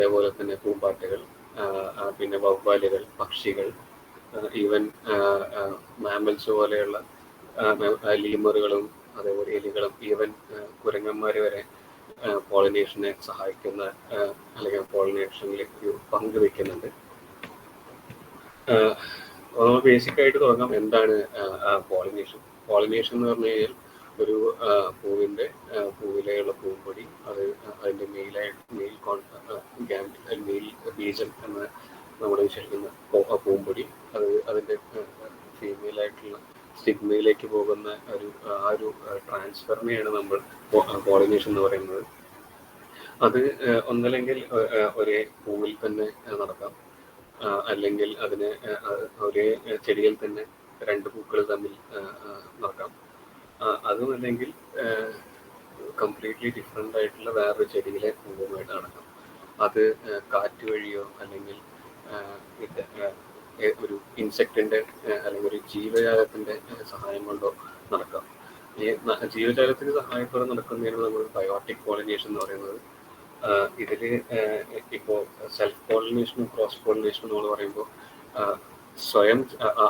അതേപോലെ തന്നെ പൂമ്പാറ്റകൾ, പിന്നെ വവ്വാലുകൾ, പക്ഷികൾ, ഈവൻ മാമൽസ് പോലെയുള്ള ലീമറുകളും അതേപോലെ എലികളും, ഈവൻ കുരങ്ങന്മാർ വരെ പോളിനേഷനെ സഹായിക്കുന്ന അല്ലെങ്കിൽ പോളിനേഷനിൽ പങ്കുവെക്കുന്നുണ്ട്. നമ്മൾ ബേസിക്കായിട്ട് തുടങ്ങാം എന്താണ് പോളിനേഷൻ. പോളിനേഷൻ എന്ന് പറഞ്ഞു കഴിഞ്ഞാൽ ഒരു പൂവിലെയുള്ള പൂമ്പൊടി അത് അതിൻ്റെ മെയിൽ ബീജം എന്ന് നമ്മൾ വിശേഷിക്കുന്ന പൂമ്പൊടി അത് അതിൻ്റെ ഫീമെയിലായിട്ടുള്ള സ്റ്റിഗ്മയിലേക്ക് പോകുന്ന ഒരു ട്രാൻസ്ഫറിനെയാണ് നമ്മൾ പോളിനേഷൻ എന്ന് പറയുന്നത്. അത് ഒന്നല്ലെങ്കിൽ ഒരേ പൂവിൽ തന്നെ നടക്കാം, അല്ലെങ്കിൽ അതിന് ഒരേ ചെടിയിൽ തന്നെ രണ്ട് പൂക്കൾ തമ്മിൽ നടക്കാം. അതുമല്ലെങ്കിൽ കംപ്ലീറ്റ്ലി ഡിഫറെൻ്റ് ആയിട്ടുള്ള വേറൊരു ചെടിയിലെ പൂവുമായിട്ട് നടക്കാം. അത് കാറ്റ് വഴിയോ അല്ലെങ്കിൽ ഒരു ഇൻസെക്റ്റിൻ്റെ അല്ലെങ്കിൽ ഒരു ജീവജാലത്തിൻ്റെ സഹായം കൊണ്ടോ നടക്കാം. ഈ ജീവജാലത്തിന് സഹായത്തോടെ നടക്കുന്നതിന് നമ്മൾ ബയോട്ടിക് പോളിനേഷൻ എന്ന് പറയുന്നത്. ഇതിൽ ഇപ്പോൾ സെൽഫ് പോളിനേഷനും ക്രോസ് പോളിനേഷനും നമ്മൾ പറയുമ്പോൾ സ്വയം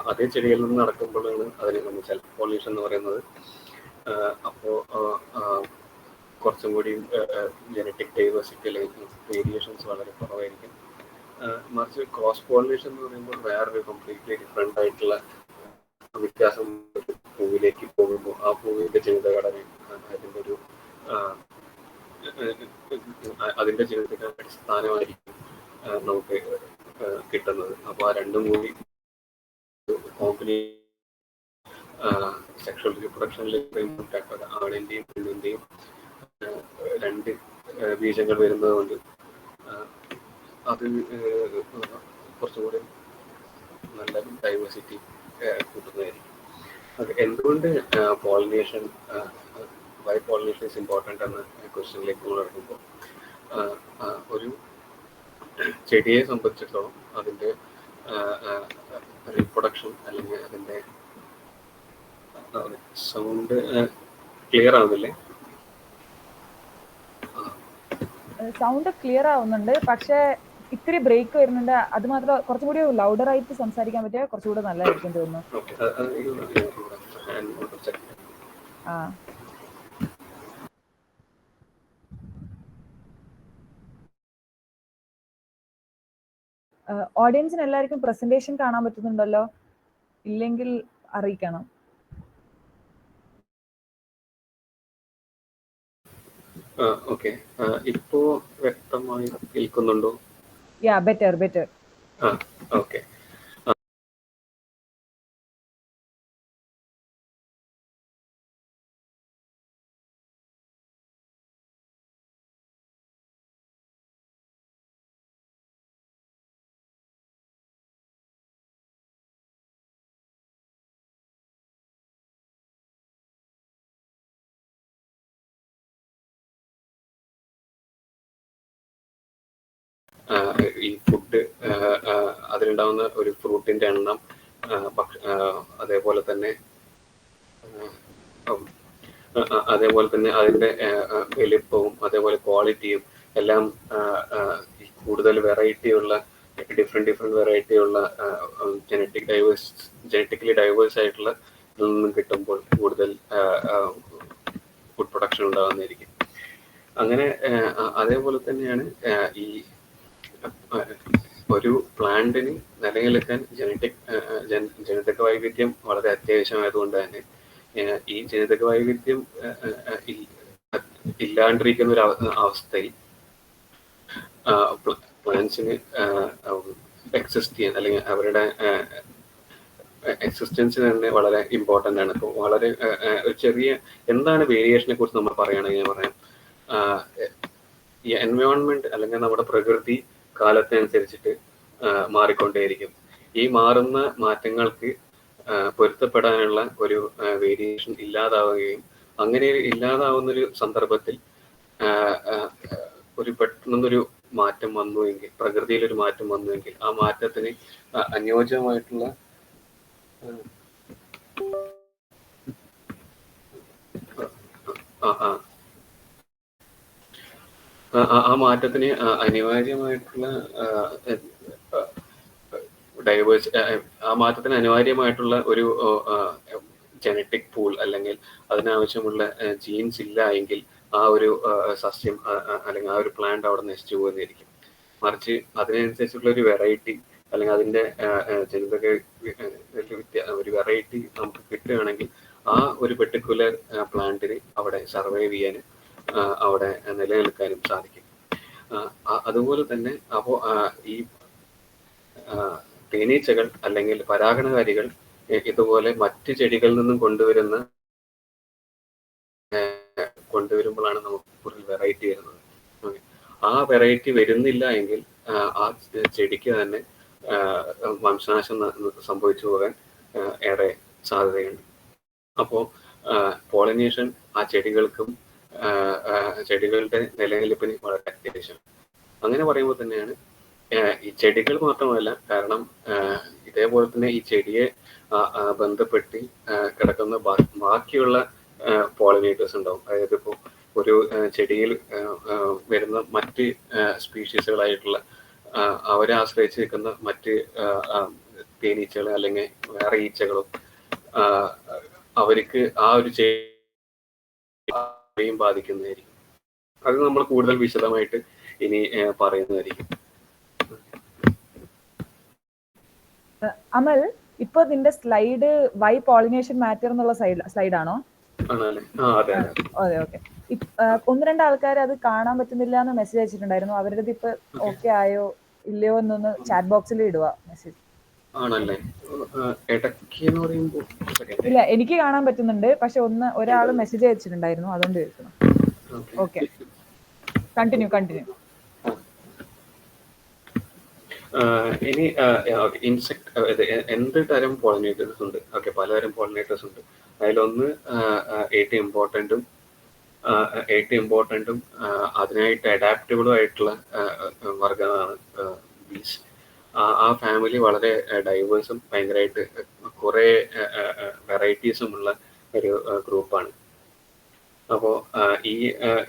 അതേ ചെടിയിൽ നിന്ന് നടക്കുമ്പോഴാണ് അതിന് നമ്മൾ സെൽഫ് പോളിനേഷൻ എന്ന് പറയുന്നത്. അപ്പോൾ കുറച്ചും കൂടി ജനറ്റിക് ഡൈവേഴ്സിറ്റി അല്ലെങ്കിൽ വേരിയേഷൻസ് വളരെ കുറവായിരിക്കും. മറിച്ച് ക്രോസ് പോളിനേഷൻ എന്ന് പറയുമ്പോൾ വേറൊരു കംപ്ലീറ്റ്ലി ഡിഫറെൻ്റ് ആയിട്ടുള്ള വ്യത്യാസം പൂവിലേക്ക് പോകുമ്പോൾ ആ പൂവിൻ്റെ ജനിതഘടനയും അതിൻ്റെ ജനിതക അടിസ്ഥാനമായിരിക്കും നമുക്ക് കിട്ടുന്നത്. അപ്പോൾ ആ രണ്ടും കൂടി സെക്ഷൽ റീപ്രൊഡക്ഷനിലേക്ക് ആണിൻ്റെയും പെണ്ണിൻ്റെയും രണ്ട് ബീജങ്ങൾ വരുന്നത് കൊണ്ട് അത് കുറച്ചുകൂടി നല്ല ഡൈവേഴ്സിറ്റി കൂട്ടുന്നതായിരിക്കും. അത് എന്തുകൊണ്ട് pollination why pollination is important എന്ന ക്വസ്റ്റ്യനിലേക്ക് നമ്മൾ ഇറങ്ങുമ്പോൾ ഒരു ചെടിയെ സംബന്ധിച്ചിടത്തോളം അതിൻ്റെ റീപ്രൊഡക്ഷൻ അല്ലെങ്കിൽ അതിൻ്റെ സൗണ്ട് ക്ലിയർ ആവുന്നില്ലേ? സൗണ്ട് ക്ലിയർ ആവുന്നുണ്ട്, പക്ഷേ ഇത്തിരി ബ്രേക്ക് വരുന്നുണ്ട്. അത് മാത്രം കുറച്ചും കൂടി ലൗഡർ ആയിട്ട് സംസാരിക്കാൻ പറ്റിയ കുറച്ചുകൂടി നല്ലതായിരിക്കും തോന്നുന്നു. ഓഡിയൻസിന് എല്ലാവർക്കും പ്രസന്റേഷൻ കാണാൻ പറ്റുന്നുണ്ടല്ലോ? ഇല്ലെങ്കിൽ അറിയിക്കണം. ഓക്കെ, ഇപ്പോ വ്യക്തമായി കേൾക്കുന്നുണ്ടോ? യാ, ബെറ്റർ. ഓക്കെ. ഈ ഫുഡ് അതിലുണ്ടാവുന്ന ഒരു ഫ്രൂട്ടിന്റെ എണ്ണം, അതേപോലെ തന്നെ അതിന്റെ വലിപ്പവും അതേപോലെ ക്വാളിറ്റിയും എല്ലാം കൂടുതൽ വെറൈറ്റിയുള്ള ഡിഫറെന്റ് വെറൈറ്റിയുള്ള ജനറ്റിക്കലി ഡൈവേഴ്സ് ആയിട്ടുള്ള ഇതിൽ നിന്നും കിട്ടുമ്പോൾ കൂടുതൽ ഫുഡ് പ്രൊഡക്ഷൻ ഉണ്ടാകുന്നതായിരിക്കും. അങ്ങനെ അതേപോലെ തന്നെയാണ് ഈ ഒരു പ്ലാന്റിന് നിലനിൽക്കാൻ ജനിതക വൈവിധ്യം വളരെ അത്യാവശ്യമായതുകൊണ്ട് തന്നെ ഈ ജനിതക വൈവിധ്യം ഇല്ലാണ്ടിരിക്കുന്ന ഒരു അവസ്ഥയിൽ പ്ലാന്റ്സിന് എക്സിസ്റ്റ് ചെയ്യാൻ അല്ലെങ്കിൽ അവരുടെ എക്സിസ്റ്റൻസിന് തന്നെ വളരെ ഇമ്പോർട്ടൻ്റ് ആണ്. അപ്പോൾ വളരെ ചെറിയ എന്താണ് വേരിയേഷനെ കുറിച്ച് നമ്മൾ പറയുകയാണെങ്കിൽ പറയാം, ഈ എൻവയോൺമെന്റ് അല്ലെങ്കിൽ നമ്മുടെ പ്രകൃതി കാലത്തിനനുസരിച്ചിട്ട് മാറിക്കൊണ്ടേയിരിക്കും. ഈ മാറുന്ന മാറ്റങ്ങൾക്ക് പൊരുത്തപ്പെടാനുള്ള ഒരു വേരിയേഷൻ ഇല്ലാതാവുകയും അങ്ങനെ ഇല്ലാതാവുന്നൊരു സന്ദർഭത്തിൽ ഒരു പെട്ടെന്നൊരു മാറ്റം വന്നുവെങ്കിൽ, പ്രകൃതിയിലൊരു മാറ്റം വന്നുവെങ്കിൽ ആ മാറ്റത്തിന് അനുയോജ്യമായിട്ടുള്ള ആ മാറ്റത്തിന് അനിവാര്യമായിട്ടുള്ള ഡൈവേഴ്സ് ആ മാറ്റത്തിന് അനിവാര്യമായിട്ടുള്ള ഒരു ജനറ്റിക് പൂൾ അല്ലെങ്കിൽ അതിനാവശ്യമുള്ള ജീൻസ് ഇല്ല എങ്കിൽ ആ ഒരു സസ്യം അല്ലെങ്കിൽ ആ ഒരു പ്ലാന്റ് അവിടെ നശിച്ചു പോകുന്നതായിരിക്കും. മറിച്ച് അതിനനുസരിച്ചുള്ള ഒരു വെറൈറ്റി അല്ലെങ്കിൽ അതിന്റെ ജനിതക ഒരു വെറൈറ്റി നമുക്ക് കിട്ടുകയാണെങ്കിൽ ആ ഒരു പെർട്ടിക്കുലർ പ്ലാന്റിന് അവിടെ സർവൈവ് ചെയ്യാനും അവിടെ നിലനിൽക്കാനും സാധിക്കും. അതുപോലെ തന്നെ അപ്പോൾ ഈ തേനീച്ചകൾ അല്ലെങ്കിൽ പരാഗണകാരികൾ ഇതുപോലെ മറ്റ് ചെടികളിൽ നിന്നും കൊണ്ടുവരുമ്പോഴാണ് നമുക്ക് കൂടുതൽ വെറൈറ്റി വരുന്നത്. ആ വെറൈറ്റി വരുന്നില്ല എങ്കിൽ ആ ചെടിക്ക് തന്നെ വംശനാശം സംഭവിച്ചു പോകാൻ ഏറെ സാധ്യതയുണ്ട്. അപ്പോൾ പോളിനേഷൻ ആ ചെടികളുടെ നിലനിൽപ്പിന് വളരെ അത്യാവശ്യമാണ്. അങ്ങനെ പറയുമ്പോൾ തന്നെയാണ് ഈ ചെടികൾ മാത്രമല്ല, കാരണം ഇതേപോലെ തന്നെ ഈ ചെടിയെ ബന്ധപ്പെട്ട് കിടക്കുന്ന ബാക്കിയുള്ള പോളിനേറ്റേഴ്സ് ഉണ്ടാവും. അതായത് ഇപ്പോൾ ഒരു ചെടിയിൽ വരുന്ന മറ്റ് സ്പീഷീസുകളായിട്ടുള്ള അവരെ ആശ്രയിച്ച് നിൽക്കുന്ന മറ്റ് തേനീച്ചകൾ അല്ലെങ്കിൽ വേറെ ഈച്ചകളും അവർക്ക് ആ ഒരു ചെടിയും ബാധിക്കുന്നതായിരിക്കും. അത് നമ്മൾ കൂടുതൽ വിശദമായിട്ട് ഇനി പറയുന്നതായിരിക്കും. അമൽ, ഇപ്പൊ നിന്റെ സ്ലൈഡ് വൈ പോളിനേഷൻ മാറ്റർ എന്നുള്ള സ്ലൈഡാണോ? അതെ, ഓക്കെ. ഒന്ന് രണ്ട് ആൾക്കാർ അത് കാണാൻ പറ്റുന്നില്ല എന്ന് മെസ്സേജ് അയച്ചിട്ടുണ്ടായിരുന്നു. അവരുടെ ഇപ്പൊ ഓക്കെ ആയോ ഇല്ലയോ എന്നൊന്ന് ചാറ്റ് ബോക്സിൽ ഇടുക മെസ്സേജ്. ഇല്ല, എനിക്ക് കാണാൻ പറ്റുന്നുണ്ട്, പക്ഷെ ഒരാൾ മെസ്സേജ് അയച്ചിട്ടുണ്ടായിരുന്നു, അതുകൊണ്ട് ചോദിക്കണം. Okay, continue. ഇനി ഇൻസെക്ട് എന്ത് തരം പോളിനേറ്റേഴ്സ് ഉണ്ട്? ഓക്കെ, പലതരം പോളിനേറ്റേഴ്സ് ഉണ്ട്. അതിലൊന്ന് ഏറ്റവും ഇമ്പോർട്ടൻറ്റും അതിനായിട്ട് അഡാപ്റ്റബിളും ആയിട്ടുള്ള വർഗമാണ് ബീസ്. ആ ഫാമിലി വളരെ ഡൈവേഴ്സും ഭയങ്കരമായിട്ട് കുറേ വെറൈറ്റീസും ഉള്ള ഒരു ഗ്രൂപ്പാണ്. അപ്പോൾ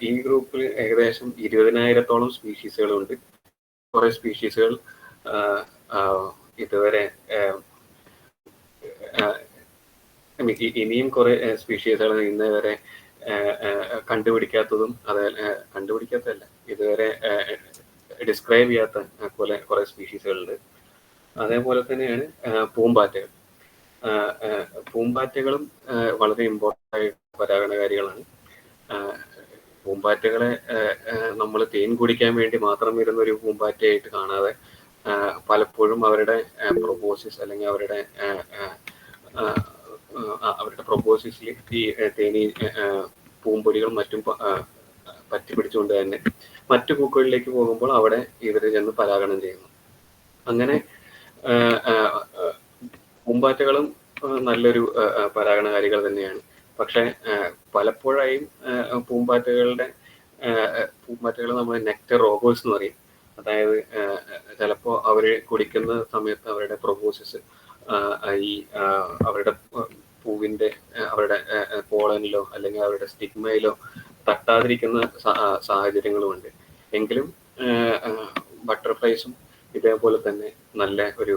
ഈ ഗ്രൂപ്പിൽ ഏകദേശം 20,000-ഓളം സ്പീഷീസുകളുണ്ട്. കുറേ സ്പീഷീസുകൾ ഇതുവരെ ഇനിയും കുറെ സ്പീഷീസുകൾ ഇന്ന് വരെ കണ്ടുപിടിക്കാത്തതല്ല, ഇതുവരെ ഡിസ്ക്രൈബ് ചെയ്യാത്ത കുറെ സ്പീഷീസുകളുണ്ട്. അതേപോലെ തന്നെയാണ് പൂമ്പാറ്റകളും വളരെ ഇമ്പോർട്ടൻ്റ് ആയ പരാഗണകാരികളാണ്. പൂമ്പാറ്റകളെ നമ്മൾ തേൻ കുടിക്കാൻ വേണ്ടി മാത്രം വരുന്ന ഒരു പൂമ്പാറ്റയായിട്ട് കാണാതെ പലപ്പോഴും അവരുടെ പ്രൊപ്പോസിസ് അല്ലെങ്കിൽ അവരുടെ പ്രൊപ്പോസിസിൽ ഈ പൂമ്പൊടികളും മറ്റും പറ്റി പിടിച്ചുകൊണ്ട് തന്നെ മറ്റു പൂക്കളിലേക്ക് പോകുമ്പോൾ അവിടെ ഇവർ ചെന്ന് പരാഗണം ചെയ്യുന്നു. അങ്ങനെ പൂമ്പാറ്റകളും നല്ലൊരു പരാഗണകാരികൾ തന്നെയാണ്. പക്ഷെ പലപ്പോഴായും പൂമ്പാറ്റകൾ നമ്മൾ നെക്ടർ റോബേഴ്സ് എന്ന് പറയും. അതായത് ചിലപ്പോൾ അവർ കുടിക്കുന്ന സമയത്ത് അവരുടെ പ്രൊപ്പോസിസ് അവരുടെ പൂവിന്റെ അവരുടെ പോളനിലോ അല്ലെങ്കിൽ അവരുടെ സ്റ്റിഗ്മയിലോ തട്ടാതിരിക്കുന്ന സാഹചര്യങ്ങളുമുണ്ട്. എങ്കിലും ബട്ടർഫ്ലൈസും ഇതേപോലെ തന്നെ നല്ല ഒരു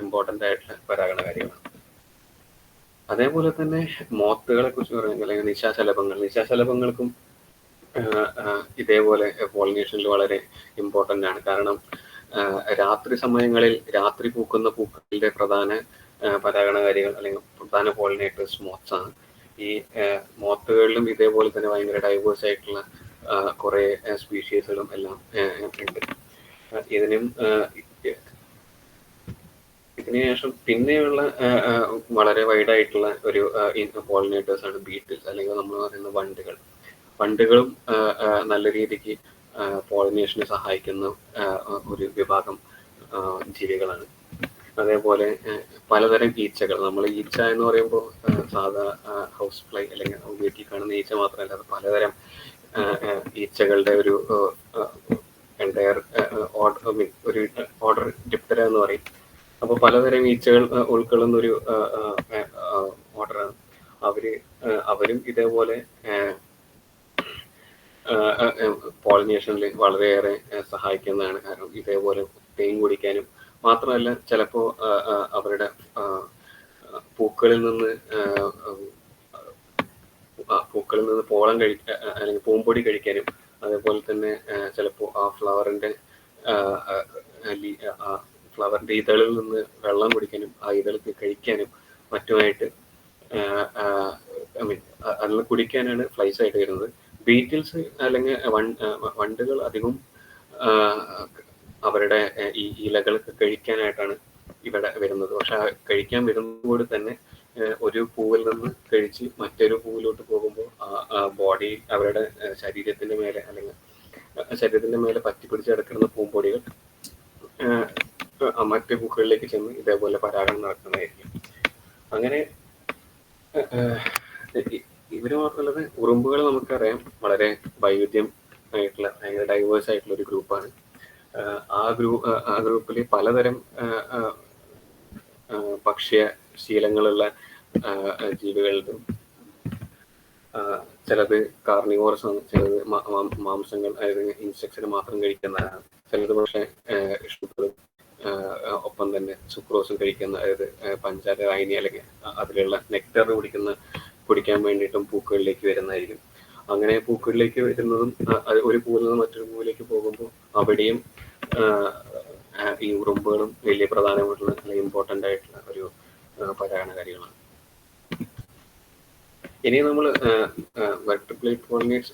ഇമ്പോർട്ടൻ്റ് ആയിട്ടുള്ള പരാഗണകാരികളാണ്. അതേപോലെ തന്നെ മോത്തുകളെ കുറിച്ച് പറയുകയാണെങ്കിൽ അല്ലെങ്കിൽ നിശാശലഭങ്ങൾക്കും ഇതേപോലെ പോളിനേഷനിൽ വളരെ ഇമ്പോർട്ടൻ്റ് ആണ്. കാരണം രാത്രി സമയങ്ങളിൽ രാത്രി പൂക്കുന്ന പൂക്കളുടെ പ്രധാന പരാഗണകാരികൾ അല്ലെങ്കിൽ പ്രധാന പോളിനേറ്റേഴ്സ് മോത്ത്സ് ആണ്. ഈ മോത്തുകളിലും ഇതേപോലെ തന്നെ ഭയങ്കര ഡൈവേഴ്സ് ആയിട്ടുള്ള കുറെ സ്പീഷീസുകളും എല്ലാം ഉണ്ട്. ഇതിനുശേഷം പിന്നെയുള്ള വളരെ വൈഡായിട്ടുള്ള ഒരു പോളിനേറ്റേഴ്സ് ആണ് ബീറ്റിൽസ് അല്ലെങ്കിൽ നമ്മൾ പറയുന്ന വണ്ടുകളും നല്ല രീതിക്ക് പോളിനേഷന് സഹായിക്കുന്ന ഒരു വിഭാഗം ജീവികളാണ്. അതേപോലെ പലതരം ഈച്ചകൾ, നമ്മൾ ഈച്ച എന്ന് പറയുമ്പോൾ സാധാ ഹൗസ് ഫ്ലൈ അല്ലെങ്കിൽ വീട്ടിൽ കാണുന്ന ഈച്ച മാത്രമല്ല, അത് പലതരം ഈച്ചകളുടെ ഒരു എൻറ്റയർ ഓർഡർ ഡിപ്റ്റര എന്ന് പറയും. അപ്പോൾ പലതരം ഈച്ചകൾ ഉൾക്കൊള്ളുന്ന ഒരു ഓർഡറാണ്. അവരും ഇതേപോലെ പോളിനേഷനിൽ വളരെയേറെ സഹായിക്കുന്നതാണ്. കാരണം ഇതേപോലെ തേൻ കുടിക്കാനും മാത്രമല്ല ചിലപ്പോൾ അവരുടെ പൂക്കളിൽ നിന്ന് പോളം അല്ലെങ്കിൽ പൂമ്പൊടി കഴിക്കാനും, അതേപോലെ തന്നെ ചിലപ്പോൾ ആ ഫ്ലവറിന്റെ ഇതളിൽ നിന്ന് വെള്ളം കുടിക്കാനും ആ ഇതൾക്ക് കഴിക്കാനും മറ്റുമായിട്ട് അതിൽ കുടിക്കാനാണ് ഫ്ലൈസ് ആയിട്ട് വരുന്നത്. ബീറ്റിൽസ് അല്ലെങ്കിൽ വണ്ടുകൾ അധികം അവരുടെ ഈ ഇലകളൊക്കെ കഴിക്കാനായിട്ടാണ് ഇവിടെ വരുന്നത്. പക്ഷെ കഴിക്കാൻ വരുന്നതോട് തന്നെ ഒരു പൂവിൽ നിന്ന് കഴിച്ച് മറ്റൊരു പൂവിലോട്ട് പോകുമ്പോൾ ആ ബോഡി അവരുടെ ശരീരത്തിന്റെ മേലെ അല്ലെങ്കിൽ ശരീരത്തിന്റെ മേലെ പറ്റിപ്പിടിച്ച് കിടക്കുന്ന പൂമ്പൊടികൾ മറ്റു പൂക്കളിലേക്ക് ചെന്ന് ഇതേപോലെ പരാഗണം നടക്കുന്നതായിരിക്കും. അങ്ങനെ ഇവര് മാത്രമല്ലത് ഉറുമ്പുകൾ നമുക്കറിയാം വളരെ വൈവിധ്യം ആയിട്ടുള്ള ഭയങ്കര ഡൈവേഴ്സ് ആയിട്ടുള്ള ഒരു ഗ്രൂപ്പാണ്. ആ ഗ്രൂപ്പിൽ പലതരം ഭക്ഷ്യ ശീലങ്ങളുള്ള ജീവികളുണ്ട്. ചിലത് കാർണിവോറസ് ആണ്, ചിലത് മാംസങ്ങൾ അതായത് ഇൻസെക്ട്സിനെ മാത്രം കഴിക്കുന്നതാണ്, ചിലത് പക്ഷെ ഷുഗറും ഒപ്പം തന്നെ സുക്രോസും കഴിക്കുന്ന, അതായത് പഞ്ചാര വായിനി അല്ലെങ്കിൽ അതിലുള്ള നെക്ടർ കുടിക്കാൻ വേണ്ടിയിട്ടും പൂക്കളിലേക്ക് വരുന്നതായിരിക്കും. അങ്ങനെ പൂക്കളിലേക്ക് വരുന്നതും ഒരു പൂവിൽ നിന്ന് മറ്റൊരു പൂവിലേക്ക് പോകുമ്പോൾ അവിടെയും ഈ ഉറുമ്പുകളും വലിയ പ്രധാനമായിട്ടുള്ള അല്ലെങ്കിൽ ഇമ്പോർട്ടൻ്റ് ആയിട്ടുള്ള ഒരു പരാഗണകാരികളാണ്. ഇനി നമ്മൾ വെർട്ടിബ്രേറ്റ് പോളിനേറ്റ്സ്,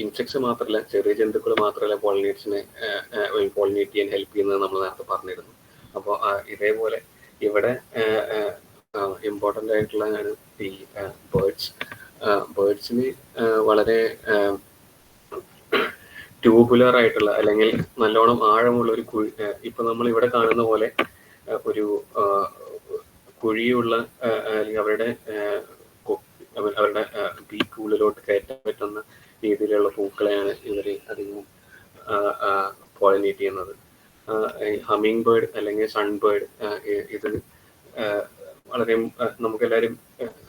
ഇൻസെക്ട്സ് മാത്രമല്ല ചെറിയ ജന്തുക്കൾ മാത്രമല്ല പോളിനേറ്റ് ചെയ്യാൻ ഹെൽപ്പ് ചെയ്യുന്നത് നമ്മൾ നേരത്തെ പറഞ്ഞിരുന്നു. അപ്പോൾ ഇതേപോലെ ഇവിടെ ഇമ്പോർട്ടൻ്റ് ആയിട്ടുള്ളതാണ് ഈ ബേർഡ്സിന് വളരെ ട്യൂബുലർ ആയിട്ടുള്ള അല്ലെങ്കിൽ നല്ലോണം ആഴമുള്ള ഒരു കുഴി, ഇപ്പൊ നമ്മൾ ഇവിടെ കാണുന്ന പോലെ ഒരു കുഴിയുള്ള അല്ലെങ്കിൽ അവരുടെ ബീക്ക് ഉള്ളിലോട്ട് കയറ്റാൻ പറ്റുന്ന രീതിയിലുള്ള പൂക്കളെയാണ് ഇവർ അധികവും പോളിനേറ്റ് ചെയ്യുന്നത്. ഹമ്മിങ് ബേർഡ് അല്ലെങ്കിൽ സൺബേർഡ് ഇത് വളരെ നമുക്കെല്ലാവരും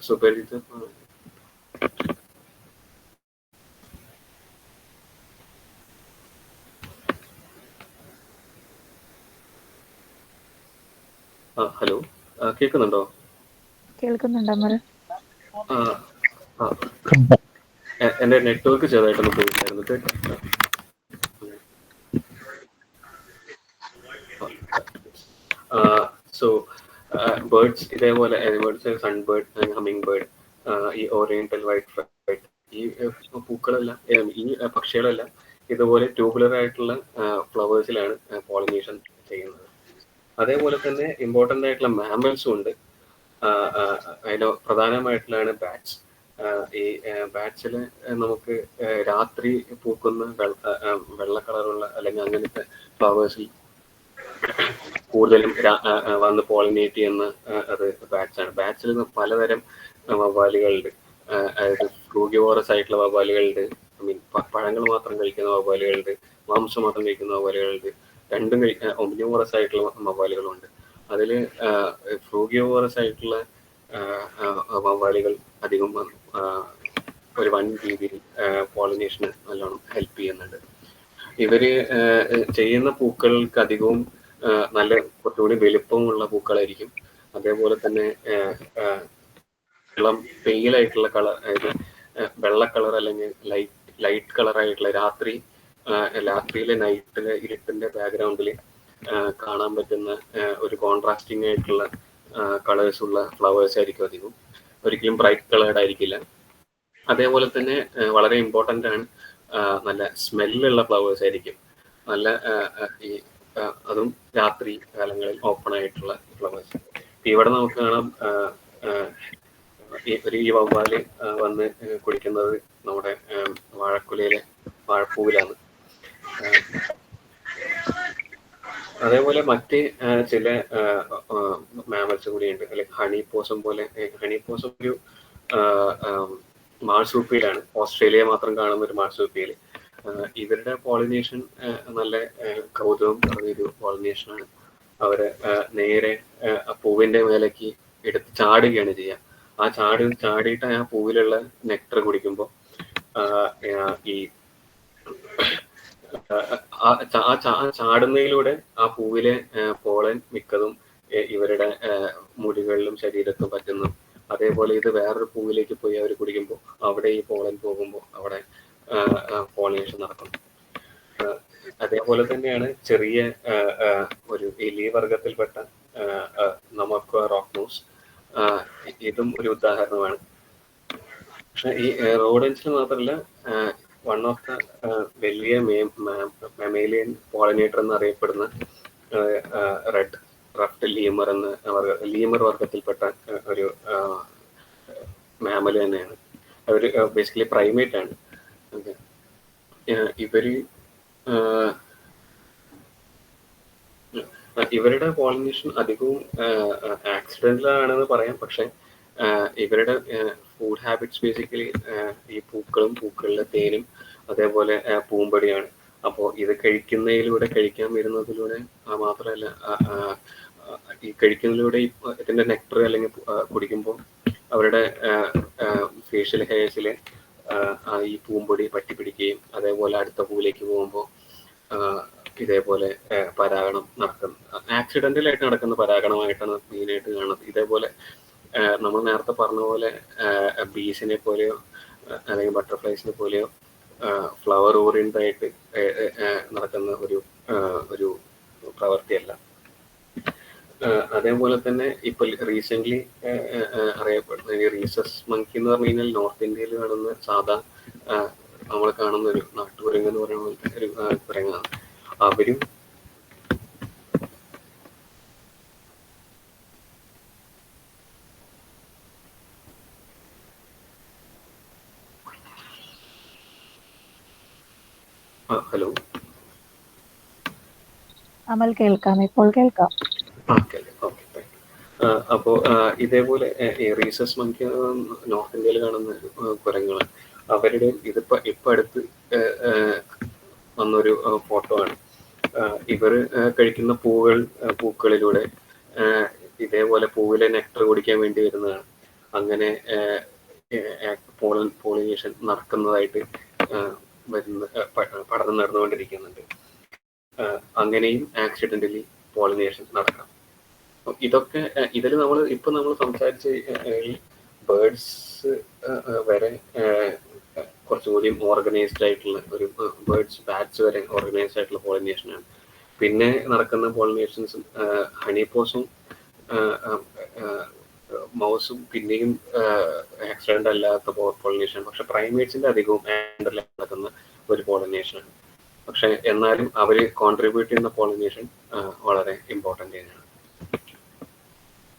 സുപരിചിതം. ഹലോ, കേൾക്കുന്നുണ്ടോ? കേൾക്കുന്നുണ്ടോ? എന്റെ നെറ്റ്വർക്ക് ചെറുതായിട്ടൊന്ന് പോയിട്ടുണ്ടായിരുന്നു. സോ ബേർഡ്സ് ഇതേപോലെ സൺബേർഡ്, ഹമ്മിങ് ബേർഡ്, ഈ ഓറിയന്റൽ വൈറ്റ് ഫ്ലൈറ്റ്, ഈ പൂക്കളെല്ലാം ഈ പക്ഷികളെല്ലാം ഇതുപോലെ ട്യൂബുലർ ആയിട്ടുള്ള ഫ്ലവേഴ്സിലാണ് പോളിനേഷൻ ചെയ്യുന്നത്. അതേപോലെ തന്നെ ഇമ്പോർട്ടൻ്റ് ആയിട്ടുള്ള മാമൽസും ഉണ്ട്. അതിൽ പ്രധാനമായിട്ടുള്ളതാണ് ബാറ്റ്സ്. ഈ ബാറ്റ്സിൽ നമുക്ക് രാത്രി പൂക്കുന്ന വെള്ള കളറുള്ള അല്ലെങ്കിൽ അങ്ങനത്തെ ഫ്ലവേഴ്സിൽ കൂടുതലും വന്ന് പോളിനേറ്റ് ചെയ്യുന്ന അത് ബാറ്റ്സ് ആണ്. ബാറ്റ്സിൽ പലതരം വവ്വാലുകളുണ്ട്. അതായത് ഫ്രൂഗിവോറസ് ആയിട്ടുള്ള വവ്വാലുകളുണ്ട്, പഴങ്ങൾ മാത്രം കഴിക്കുന്ന വവ്വാലുകളുണ്ട്, മാംസം മാത്രം കഴിക്കുന്ന വവ്വാലുകളുണ്ട്, രണ്ടും ഒംനിവോറസ് ആയിട്ടുള്ള വവ്വാലുകളുണ്ട്. അതിൽ ഫ്രൂഗിവോറസ് ആയിട്ടുള്ള വവ്വാലുകൾ അധികം ഒരു വൻ രീതിയിൽ പോളിനേഷന് നല്ലോണം ഹെൽപ്പ് ചെയ്യുന്നുണ്ട്. ഇവര് ചെയ്യുന്ന പൂക്കൾക്ക് അധികവും നല്ല കുറച്ചുകൂടി വലുപ്പമുള്ള പൂക്കളായിരിക്കും. അതേപോലെ തന്നെ ഇളം പെയിലായിട്ടുള്ള കളർ, അതായത് വെള്ള കളർ അല്ലെങ്കിൽ ലൈറ്റ് കളർ ആയിട്ടുള്ള രാത്രിയിലെ നൈറ്റിലെ ഇരുട്ടിന്റെ ബാക്ക്ഗ്രൗണ്ടിൽ കാണാൻ പറ്റുന്ന ഒരു കോൺട്രാസ്റ്റിംഗ് ആയിട്ടുള്ള കളേഴ്സ് ഉള്ള ഫ്ലവേഴ്സ് ആയിരിക്കും അധികം. ഒരിക്കലും ബ്രൈറ്റ് കളേർഡ് ആയിരിക്കില്ല. അതേപോലെ തന്നെ വളരെ ഇമ്പോർട്ടൻ്റ് ആണ്, നല്ല സ്മെല്ലുള്ള ഫ്ലവേഴ്സ് ആയിരിക്കും. നല്ല അതും രാത്രി കാലങ്ങളിൽ ഓപ്പൺ ആയിട്ടുള്ള ഫ്ലവേഴ്സ്. ഇവിടെ നമുക്ക് കാണാം ഈ വവ്വാല് വന്ന് കുടിക്കുന്നത് നമ്മുടെ വാഴപ്പൂവിലാണ്. അതേപോലെ മറ്റ് ചില മാമൽസ് കൂടിയുണ്ട്. അല്ലെങ്കിൽ ഹണി പോസം പോലെ. ഹണി പോസം ഒരു മാർസൂപ്പിയിലാണ്, ഓസ്ട്രേലിയ മാത്രം കാണുന്ന ഒരു മാർസൂപ്പിയിൽ. ഇവരുടെ പോളിനേഷൻ നല്ല കൗതുകം പറഞ്ഞൊരു പോളിനേഷനാണ്. അവര് നേരെ പൂവിന്റെ മേലേക്ക് എടുത്ത് ചാടുകയാണ് ചെയ്യുക. ആ ചാടിയിട്ട് ആ പൂവിലുള്ള നെക്ടർ കുടിക്കുമ്പോൾ ഈ ചാടുന്നതിലൂടെ ആ പൂവിലെ പോളൻ മിക്കതും ഇവരുടെ മുടികളിലും ശരീരത്തും പറ്റുന്നു. അതേപോലെ ഇത് വേറൊരു പൂവിലേക്ക് പോയി അവർ കുടിക്കുമ്പോൾ അവിടെ ഈ പോളൻ പോകുമ്പോൾ അവിടെ പോളിനേഷൻ നടക്കുന്നു. അതേപോലെ തന്നെയാണ് ചെറിയ ഒരു എലി വർഗത്തിൽപ്പെട്ട നമുക്ക് റോക്ക്മൂസ്, ഇതും ഒരു ഉദാഹരണമാണ്. പക്ഷെ ഈ റോഡൻസിന് മാത്രമല്ല, വൺ ഓഫ് ദ വലിയ മെമേലിയൻ പോളിനേറ്റർ എന്നറിയപ്പെടുന്ന റെഡ് റഫ്റ്റ് ലീമർ ലീമർ വർഗത്തിൽപ്പെട്ട ഒരു മാമൽ തന്നെയാണ്. അവർ ബേസിക്കലി പ്രൈമേറ്റ് ആണ്. ഓക്കെ, ഇവര് ഇവരുടെ പോളിനേഷൻ അധികവും ആക്സിഡന്റൽ ആണെന്ന് പറയാം. പക്ഷെ ഇവരുടെ ഫുഡ് ഹാബിറ്റ്സ് ബേസിക്കലി ഈ പൂക്കളിലെ തേനും അതേപോലെ പൂമ്പൊടിയാണ്. അപ്പോൾ ഇത് കഴിക്കാൻ വരുന്നതിലൂടെ മാത്രമല്ല, ഈ കഴിക്കുന്നതിലൂടെ ഇതിന്റെ നെക്ടർ അല്ലെങ്കിൽ കുടിക്കുമ്പോൾ അവരുടെ ഫേഷ്യൽ ഹെയർസിൽ ഈ പൂമ്പൊടി പറ്റിപ്പിടിക്കുകയും അതേപോലെ അടുത്ത പൂവിലേക്ക് പോകുമ്പോൾ ഇതേപോലെ പരാഗണം നടക്കുന്ന, ആക്സിഡന്റൽ ആയിട്ട് നടക്കുന്ന പരാഗണമായിട്ടാണ് മെയിനായിട്ട് കാണുന്നത്. ഇതേപോലെ നമ്മൾ നേരത്തെ പറഞ്ഞ പോലെ ബീസിനെ പോലെയോ അല്ലെങ്കിൽ ബട്ടർഫ്ലൈസിനെ പോലെയോ ഫ്ലവർ ഓറിയന്റഡ് ആയിട്ട് നടക്കുന്ന ഒരു പ്രവൃത്തിയല്ല. അതേപോലെ തന്നെ ഇപ്പൊ റീസെന്റ് അറിയപ്പെടുന്ന ഈ റീസസ് മങ്കി എന്ന് പറഞ്ഞു കഴിഞ്ഞാൽ നോർത്ത് ഇന്ത്യയിൽ കാണുന്ന സാധാ നമ്മൾ കാണുന്ന ഒരു നാട്ടുകുരങ്ങ് എന്ന് പറയുന്ന പോലത്തെ ഒരു കുരങ്ങാണ്. അവരും ഹലോ അമൽ കേൾക്കാം, ഇപ്പോൾ കേൾക്കാം. അപ്പോ ഇതേപോലെ റീസസ് മങ്കി നോർത്ത് ഇന്ത്യയിൽ കാണുന്ന കുരങ്ങുകൾ, അവരുടെ ഇപ്പൊ അടുത്ത് വന്നൊരു ഫോട്ടോ ആണ്. ഇവർ കഴിക്കുന്ന പൂക്കളിലൂടെ ഇതേപോലെ പൂവിലെ നെക്ടർ കുടിക്കാൻ വേണ്ടി വരുന്നതാണ്. അങ്ങനെ പോളിനേഷൻ നടക്കുന്നതായിട്ട് പഠനം നടന്നുകൊണ്ടിരിക്കുന്നുണ്ട്. അങ്ങനെയും ആക്സിഡന്റലി പോളിനേഷൻ നടക്കാം. ഇതൊക്കെ ഇതിൽ നമ്മൾ സംസാരിച്ച ബേർഡ്സ് വരെ കുറച്ചുകൂടി ഓർഗനൈസ്ഡ് ആയിട്ടുള്ള ഒരു ബേർഡ്സ് ബാറ്റ്സ് വരെ ഓർഗനൈസ്ഡ് ആയിട്ടുള്ള പോളിനേഷനാണ്. പിന്നെ നടക്കുന്ന പോളിനേഷൻസും ഹണിപോസും മൗസും പിന്നെയും ആക്സിഡന്റ് അല്ലാത്ത പോളിനേഷൻ. പക്ഷെ പ്രൈമേറ്റ്സിന്റെ അധികവും ആക്സിഡന്റിൽ നടക്കുന്ന ഒരു പോളിനേഷനാണ്. പക്ഷെ എന്നാലും അവര് കോൺട്രിബ്യൂട്ട് ചെയ്യുന്ന പോളിനേഷൻ വളരെ ഇമ്പോർട്ടൻ്റ് തന്നെയാണ്.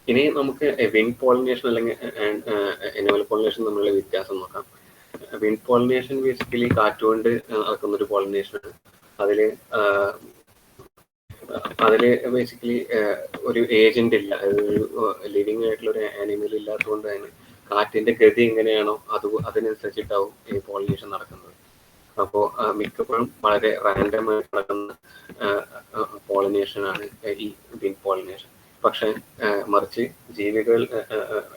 ഇനി നമുക്ക് വിങ് പോളിനേഷൻ അല്ലെങ്കിൽ അനിമൽ പോളിനേഷൻ തമ്മിലുള്ള വ്യത്യാസം നോക്കാം. വിങ് പോളിനേഷൻ ബേസിക്കലി കാറ്റുകൊണ്ട് നടക്കുന്ന ഒരു പോളിനേഷനാണ്. അതില് ബേസിക്കലി ഒരു ഏജന്റ് ഇല്ല, ഒരു ലിവിങ് ആയിട്ടുള്ള ഒരു ആനിമൽ ഇല്ലാത്തതുകൊണ്ട് തന്നെ കാറ്റിന്റെ ഗതി എങ്ങനെയാണോ അതിനനുസരിച്ചിട്ടാവും ഈ പോളിനേഷൻ നടക്കുന്നത്. അപ്പോൾ മിക്കപ്പോഴും വളരെ റാൻഡമായി നടക്കുന്ന പോളിനേഷനാണ് ഈ വിങ് പോളിനേഷൻ. പക്ഷെ മറിച്ച് ജീവികൾ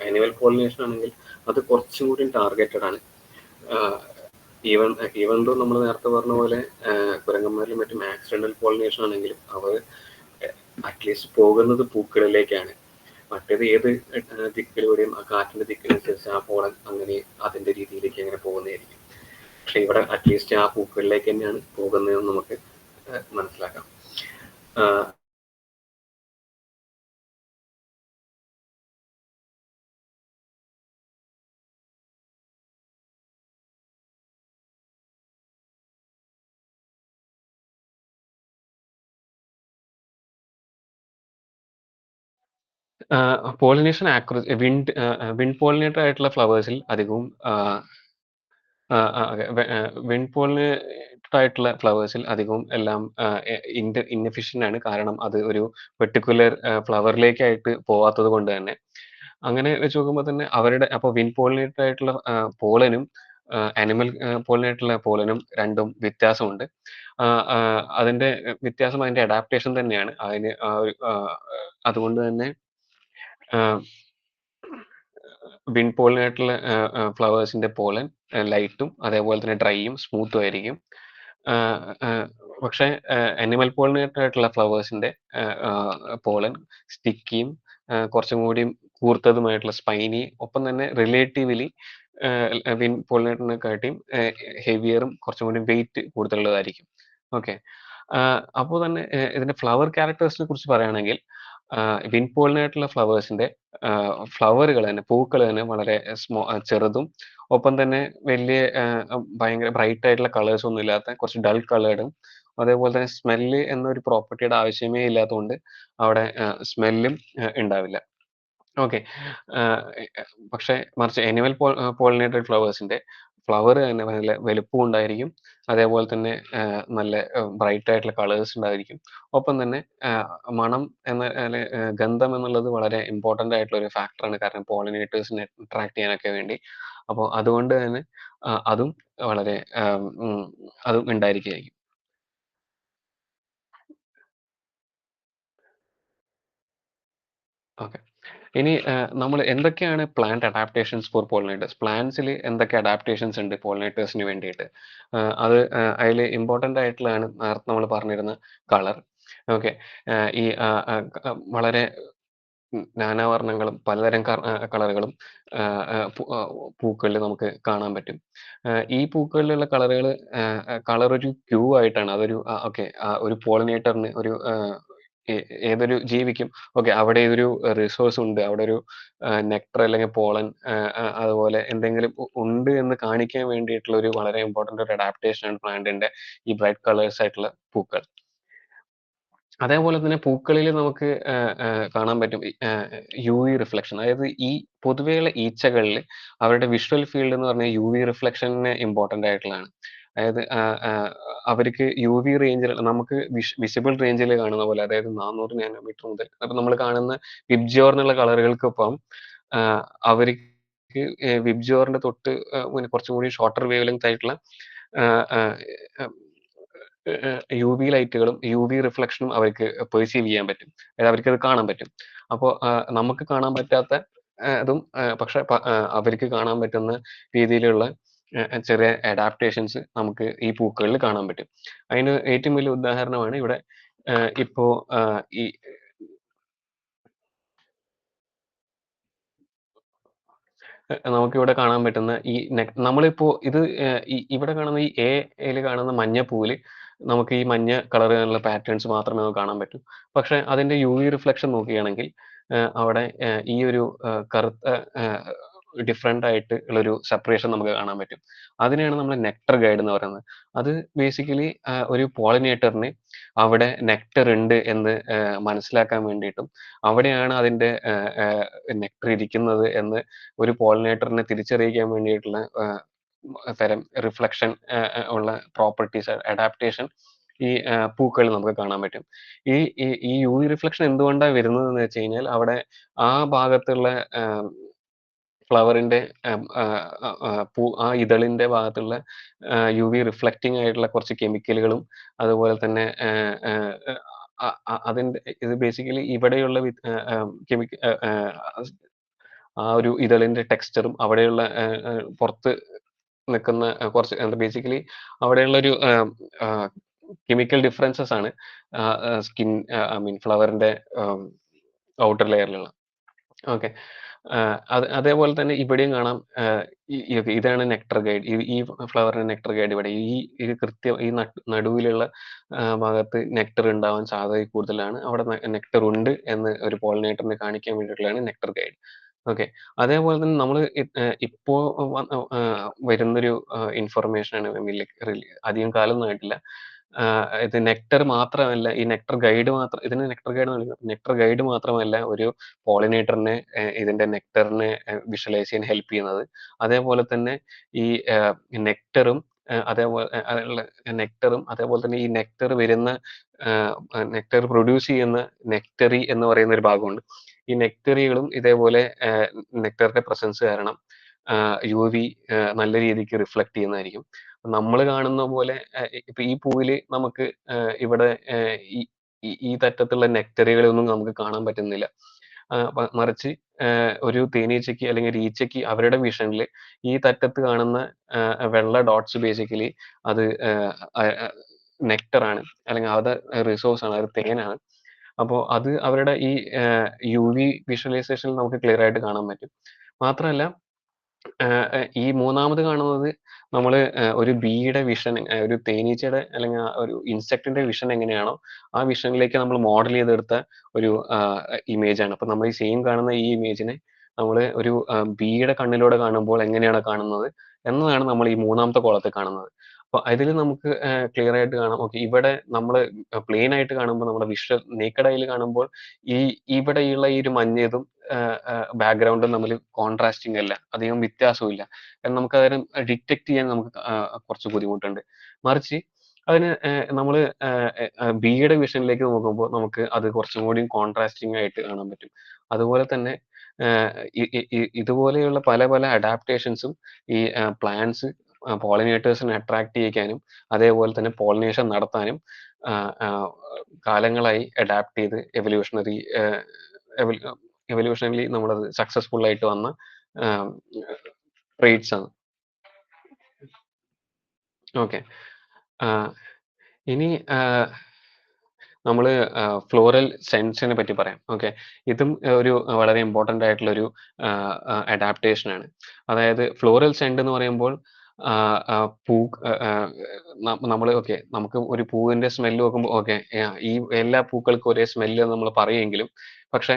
ആനിമൽ പോളിനേഷൻ ആണെങ്കിൽ അത് കുറച്ചും കൂടി ടാർഗറ്റഡ് ആണ്. ഈവൻ ദോ നമ്മൾ നേരത്തെ പറഞ്ഞ പോലെ കുരങ്ങന്മാരിലും മറ്റും ആക്സിഡന്റൽ പോളിനേഷൻ ആണെങ്കിലും അവർ അറ്റ്ലീസ്റ്റ് പോകുന്നത് പൂക്കളിലേക്കാണ്. മറ്റേത് ഏത് ദിക്കിലൂടെയും ആ കാറ്റിന്റെ ദിക്കിനനുസരിച്ച് ആ പോളൻ അങ്ങനെ അതിന്റെ രീതിയിലേക്ക് അങ്ങനെ പോകുന്നതായിരിക്കും. പക്ഷെ ഇവിടെ അറ്റ്ലീസ്റ്റ് ആ പൂക്കളിലേക്ക് തന്നെയാണ് പോകുന്നതെന്ന് നമുക്ക് മനസ്സിലാക്കാം. പോളിനേഷൻ വിൻഡ് പോളിനേറ്റർ ആയിട്ടുള്ള ഫ്ലവേഴ്സിൽ അധികവും വിൻഡ് പോളിനേറ്റഡ് ആയിട്ടുള്ള ഫ്ലവേഴ്സിൽ അധികവും എല്ലാം ഇൻഎഫിഷ്യന്റ് ആണ്. കാരണം അത് ഒരു പെർട്ടിക്കുലർ ഫ്ലവറിലേക്കായിട്ട് പോവാത്തത് കൊണ്ട് തന്നെ. അങ്ങനെ വെച്ച് നോക്കുമ്പോൾ തന്നെ അപ്പോൾ വിൻഡ് പോളിനേറ്റഡ് ആയിട്ടുള്ള പോളനും ആനിമൽ പോളിനേറ്റഡ് പോളനും രണ്ടും വ്യത്യാസമുണ്ട്. അതിന്റെ വ്യത്യാസം അതിന്റെ അഡാപ്റ്റേഷൻ തന്നെയാണ്. അതുകൊണ്ട് തന്നെ വിൻഡ് പോളിനേറ്റഡ് ഫ്ലവേഴ്സിന്റെ പോളൻ ലൈറ്റും അതേപോലെ തന്നെ ഡ്രൈയും സ്മൂത്തും ആയിരിക്കും. പക്ഷേ അനിമൽ പോളിനേറ്റഡ് ആയിട്ടുള്ള ഫ്ലവേഴ്സിന്റെ പോളൻ സ്റ്റിക്കിയും കുറച്ചും കൂടി കൂർത്തതുമായിട്ടുള്ള സ്പൈനി, ഒപ്പം തന്നെ റിലേറ്റീവ്ലി വിൻ പോളിനേറ്ററിനെക്കാട്ടിയും ഹെവിയറും കുറച്ചും കൂടി വെയിറ്റ് കൂടുതലുള്ളതായിരിക്കും. ഓക്കെ. അപ്പോൾ തന്നെ ഇതിന്റെ ഫ്ലവർ ക്യാരക്ടേഴ്സിനെ കുറിച്ച് പറയുകയാണെങ്കിൽ വിൻ പോളിനേറ്ററിലെ ഫ്ലവേഴ്സിന്റെ ഫ്ലവറുകൾ തന്നെ, പൂക്കൾ തന്നെ വളരെ ചെറുതും, ഒപ്പം തന്നെ വലിയ ഭയങ്കര ബ്രൈറ്റ് ആയിട്ടുള്ള കളേഴ്സ് ഒന്നും ഇല്ലാത്ത കുറച്ച് ഡൾ കളേർഡും, അതേപോലെ തന്നെ സ്മെല്ല് എന്നൊരു പ്രോപ്പർട്ടിയുടെ ആവശ്യമേ ഇല്ലാത്തതുകൊണ്ട് അവിടെ സ്മെല്ലും ഉണ്ടാവില്ല. ഓക്കെ. പക്ഷേ മറിച്ച് അനിമൽ പോളിനേറ്റഡ് ഫ്ലവേഴ്സിന്റെ ഫ്ലവർ തന്നെ നല്ല വലുപ്പം ഉണ്ടായിരിക്കും. അതേപോലെ തന്നെ നല്ല ബ്രൈറ്റ് ആയിട്ടുള്ള കളേഴ്സ് ഉണ്ടായിരിക്കും. ഒപ്പം തന്നെ മണം ഗന്ധം എന്നുള്ളത് വളരെ ഇമ്പോർട്ടന്റ് ആയിട്ടുള്ള ഒരു ഫാക്ടറാണ്. കാരണം പോളിനേറ്റേഴ്സിനെ അട്രാക്ട് ചെയ്യാനൊക്കെ വേണ്ടി. അപ്പോൾ അതുകൊണ്ട് തന്നെ അതും വളരെ അതും ഉണ്ടായിരിക്കുകയായിരിക്കും. ഓക്കെ. ഇനി നമ്മൾ എന്തൊക്കെയാണ് പ്ലാന്റ് അഡാപ്റ്റേഷൻസ് ഫോർ പോളിനേറ്റേഴ്സ്? പ്ലാന്റ്സിൽ എന്തൊക്കെ അഡാപ്റ്റേഷൻസ് ഉണ്ട് പോളിനേറ്റേഴ്സിന് വേണ്ടിയിട്ട്? അത് അതിൽ ഇമ്പോർട്ടന്റ് ആയിട്ടുള്ളതാണ് നേരത്തെ നമ്മൾ പറഞ്ഞിരുന്ന കളർ. ഓക്കെ. ഈ വളരെ നാനാവർണ്ണങ്ങളും പലതരം കളറുകളും പൂക്കളിൽ നമുക്ക് കാണാൻ പറ്റും. ഈ പൂക്കളിലുള്ള കളറുകൾ കളർ ഒരു ക്യൂ ആയിട്ടാണ്. അതൊരു ഓക്കെ, ഒരു പോളിനേറ്ററിന് ഒരു ഏതൊരു ജീവിക്കും ഓക്കെ, അവിടെ ഒരു റിസോഴ്സ് ഉണ്ട്, അവിടെ ഒരു നെക്ടർ അല്ലെങ്കിൽ പോളൻ അതുപോലെ എന്തെങ്കിലും ഉണ്ട് എന്ന് കാണിക്കാൻ വേണ്ടിയിട്ടുള്ള ഒരു വളരെ ഇമ്പോർട്ടന്റ് ഒരു അഡാപ്റ്റേഷൻ ആണ് പ്ലാന്റിന്റെ ഈ ബ്രൈറ്റ് കളേഴ്സ് ആയിട്ടുള്ള പൂക്കൾ. അതേപോലെ തന്നെ പൂക്കളിൽ നമുക്ക് കാണാൻ പറ്റും UV റിഫ്ലക്ഷൻ. അതായത് ഈ പൊതുവെയുള്ള ഈച്ചകളിൽ അവരുടെ വിഷ്വൽ ഫീൽഡ് എന്ന് പറഞ്ഞാൽ UV റിഫ്ലക്ഷന് ഇമ്പോർട്ടന്റ് ആയിട്ടുള്ളതാണ്. അതായത് അവർക്ക് UV റേഞ്ചിൽ നമുക്ക് വിസിബിൾ റേഞ്ചിൽ കാണുന്ന പോലെ, അതായത് 400 നാനോമീറ്റർ മുതൽ അപ്പൊ നമ്മൾ കാണുന്ന വിബ്ജിയോർ എന്നുള്ള കളറുകൾക്കൊപ്പം അവർക്ക് വിബ്ജിയോറിന്റെ തൊട്ട് കുറച്ചും കൂടി ഷോർട്ടർ വേവ് ലെങ്ത് ആയിട്ടുള്ള UV ലൈറ്റുകളും UV റിഫ്ലക്ഷനും അവർക്ക് പെർസീവ് ചെയ്യാൻ പറ്റും. അതായത് അവർക്കത് കാണാൻ പറ്റും. അപ്പോൾ നമുക്ക് കാണാൻ പറ്റാത്ത അതും പക്ഷെ അവർക്ക് കാണാൻ പറ്റുന്ന രീതിയിലുള്ള ചെറിയ അഡാപ്റ്റേഷൻസ് നമുക്ക് ഈ പൂക്കളിൽ കാണാൻ പറ്റും. അതിന് ഏറ്റവും വലിയ ഉദാഹരണമാണ് ഇവിടെ ഇപ്പോ ഈ നമുക്കിവിടെ കാണാൻ പറ്റുന്ന ഈ നമ്മളിപ്പോ ഇത് ഇവിടെ കാണുന്ന ഈ എയിൽ കാണുന്ന മഞ്ഞപ്പൂവില് നമുക്ക് ഈ മഞ്ഞ കളറിലുള്ള പാറ്റേൺസ് മാത്രമേ നമുക്ക് കാണാൻ പറ്റൂ. പക്ഷെ അതിന്റെ UV റിഫ്ലക്ഷൻ നോക്കുകയാണെങ്കിൽ അവിടെ ഈ ഒരു കറുത്ത ഡിഫറെന്റ് ആയിട്ട് ഉള്ളൊരു സെപ്പറേഷൻ നമുക്ക് കാണാൻ പറ്റും. അതിനെയാണ് നമ്മൾ നെക്ടർ ഗൈഡ് എന്ന് പറയുന്നത്. അത് ബേസിക്കലി ഒരു പോളിനേറ്ററിന് അവിടെ നെക്ടർ ഉണ്ട് എന്ന് മനസ്സിലാക്കാൻ വേണ്ടിയിട്ടും അവിടെയാണ് അതിന്റെ നെക്ടർ ഇരിക്കുന്നത് എന്ന് ഒരു പോളിനേറ്ററിനെ തിരിച്ചറിയിക്കാൻ വേണ്ടിയിട്ടുള്ള തരം റിഫ്ലക്ഷൻ ഉള്ള പ്രോപ്പർട്ടീസ് അഡാപ്റ്റേഷൻ ഈ പൂക്കളിൽ നമുക്ക് കാണാൻ പറ്റും. ഈ UV റിഫ്ലക്ഷൻ എന്തുകൊണ്ടാണ് വരുന്നത് എന്ന് വെച്ച് കഴിഞ്ഞാൽ അവിടെ ആ ഭാഗത്തുള്ള ഫ്ലവറിന്റെ ആ ഇതളിന്റെ ഭാഗത്തുള്ള UV റിഫ്ലക്റ്റിംഗ് ആയിട്ടുള്ള കുറച്ച് കെമിക്കലുകളും, അതുപോലെ തന്നെ അതിന്റെ ഇത് ബേസിക്കലി ഇവിടെയുള്ള ആ ഒരു ഇതളിന്റെ ടെക്സ്ചറും അവിടെയുള്ള പുറത്ത് നിൽക്കുന്ന കുറച്ച് ബേസിക്കലി അവിടെയുള്ള ഒരു കെമിക്കൽ ഡിഫറൻസസ് ആണ് സ്കിൻ ഐ മീൻ ഫ്ലവറിന്റെ ഔട്ടർ ലെയറിലുള്ള. ഓക്കെ. അതേപോലെ തന്നെ ഇവിടെയും കാണാം ഇതാണ് നെക്ടർ ഗൈഡ്. ഈ ഫ്ലവറിന്റെ നെക്ടർ ഗൈഡ് ഇവിടെ ഈ കൃത്യം ഈ നടുവിലുള്ള ഭാഗത്ത് നെക്ടർ ഉണ്ടാവാൻ സാധ്യത കൂടുതലാണ്. അവിടെ നെക്ടർ ഉണ്ട് എന്ന് ഒരു പോളിനേറ്ററിനെ കാണിക്കാൻ വേണ്ടിയിട്ടുള്ളതാണ് നെക്ടർ ഗൈഡ്. ഓക്കെ. അതേപോലെ തന്നെ നമ്മൾ ഇപ്പോ വരുന്നൊരു ഇൻഫർമേഷൻ ആണ്, അധികം കാലമൊന്നും ആയിട്ടില്ല. ഇത് നെക്ടർ മാത്രമല്ല, ഈ നെക്ടർ ഗൈഡ് മാത്രം, ഇതിന് നെക്ടർ ഗൈഡ് നെക്ടർ ഗൈഡ് മാത്രമല്ല ഒരു പോളിനേറ്ററിനെ ഇതിന്റെ നെക്ടറിനെ വിഷ്വലൈസ് ചെയ്യാൻ ഹെൽപ്പ് ചെയ്യുന്നത്. അതേപോലെ തന്നെ ഈ നെക്ടറും അതേപോലെ തന്നെ ഈ നെക്ടർ വരുന്ന നെക്ടർ പ്രൊഡ്യൂസ് ചെയ്യുന്ന നെക്ടറി എന്ന് പറയുന്ന ഒരു ഭാഗമുണ്ട്. ഈ നെക്ടറികളും ഇതേപോലെ നെക്ടറിന്റെ പ്രസൻസ് കാരണം UV നല്ല രീതിക്ക് റിഫ്ലക്ട് ചെയ്യുന്നതായിരിക്കും. നമ്മൾ കാണുന്ന പോലെ ഇപ്പൊ ഈ പൂവില് നമുക്ക് ഇവിടെ ഈ തരത്തിലുള്ള നെക്ടറികളൊന്നും നമുക്ക് കാണാൻ പറ്റുന്നില്ല. മറിച്ച് ഒരു തേനീച്ചയ്ക്ക് അല്ലെങ്കിൽ ഒരു ഈച്ചയ്ക്ക് അവരുടെ വിഷനിൽ ഈ തറ്റത്ത് കാണുന്ന വെള്ള ഡോട്ട്സ് ബേസിക്കലി അത് നെക്ടറാണ്, അല്ലെങ്കിൽ അത് റിസോഴ്സ് ആണ്, അത് തേനാണ്. അപ്പോൾ അത് അവരുടെ ഈ UV വിഷ്വലൈസേഷനിൽ നമുക്ക് ക്ലിയർ ആയിട്ട് കാണാൻ പറ്റും. മാത്രമല്ല ഈ മൂന്നാമത് കാണുന്നത് നമ്മള് ഒരു ബീയുടെ വിഷൻ, ഒരു തേനീച്ചയുടെ അല്ലെങ്കിൽ ഒരു ഇൻസെക്റ്റിന്റെ വിഷൻ എങ്ങനെയാണോ ആ വിഷനിലേക്ക് നമ്മൾ മോഡൽ ചെയ്തെടുത്ത ഒരു ഇമേജ് ആണ്. അപ്പൊ നമ്മൾ ഈ സെയിം കാണുന്ന ഈ ഇമേജിനെ നമ്മൾ ഒരു ബീയുടെ കണ്ണിലൂടെ കാണുമ്പോൾ എങ്ങനെയാണ് കാണുന്നത് എന്നതാണ് നമ്മൾ ഈ മൂന്നാമത്തെ കോളത്തിൽ കാണുന്നത്. അപ്പൊ അതിൽ നമുക്ക് ക്ലിയർ ആയിട്ട് കാണാം. ഓക്കെ, ഇവിടെ നമ്മൾ പ്ലെയിൻ ആയിട്ട് കാണുമ്പോൾ നമ്മുടെ വിഷ്വൽ നേക്കഡ് ഐയിൽ കാണുമ്പോൾ ഈ ഇവിടെയുള്ള ഈ ഒരു മഞ്ഞതും ബാക്ക്ഗ്രൗണ്ടും തമ്മിൽ കോൺട്രാസ്റ്റിംഗ് അല്ല, അധികം വ്യത്യാസമില്ല. കാരണം നമുക്ക് അതിനെ ഡിറ്റക്ട് ചെയ്യാൻ നമുക്ക് കുറച്ച് ബുദ്ധിമുട്ടുണ്ട്. മറിച്ച് അതിന് നമ്മൾ ബിയുടെ വിഷനിലേക്ക് നോക്കുമ്പോൾ നമുക്ക് അത് കുറച്ചും കൂടി കോൺട്രാസ്റ്റിംഗ് ആയിട്ട് കാണാൻ പറ്റും. അതുപോലെ തന്നെ ഇതുപോലെയുള്ള പല പല അഡാപ്റ്റേഷൻസും ഈ പ്ലാന്റ്സ് പോളിനേറ്റേഴ്സിനെ അട്രാക്ട് ചെയ്യിക്കാനും അതേപോലെ തന്നെ പോളിനേഷൻ നടത്താനും കാലങ്ങളായി അഡാപ്റ്റ് ചെയ്ത് എവല്യൂഷണലി നമ്മളത് സക്സസ്ഫുൾ ആയിട്ട് വന്ന ട്രേറ്റ്സ് ആണ്. ഓക്കെ, ഇനി നമ്മൾ ഫ്ലോറൽ സെൻസിനെ പറ്റി പറയാം. ഓക്കെ, ഇതും ഒരു വളരെ ഇമ്പോർട്ടൻ്റ് ആയിട്ടുള്ള ഒരു അഡാപ്റ്റേഷൻ ആണ്. അതായത് ഫ്ലോറൽ സെൻറ്റ് എന്ന് പറയുമ്പോൾ പൂ നമ്മൾ ഓക്കെ, നമുക്ക് ഒരു പൂവിന്റെ സ്മെല്ല് നോക്കുമ്പോൾ ഓക്കെ, ഈ എല്ലാ പൂക്കൾക്കും ഒരേ സ്മെല്ല് നമ്മൾ പറയുമെങ്കിലും പക്ഷെ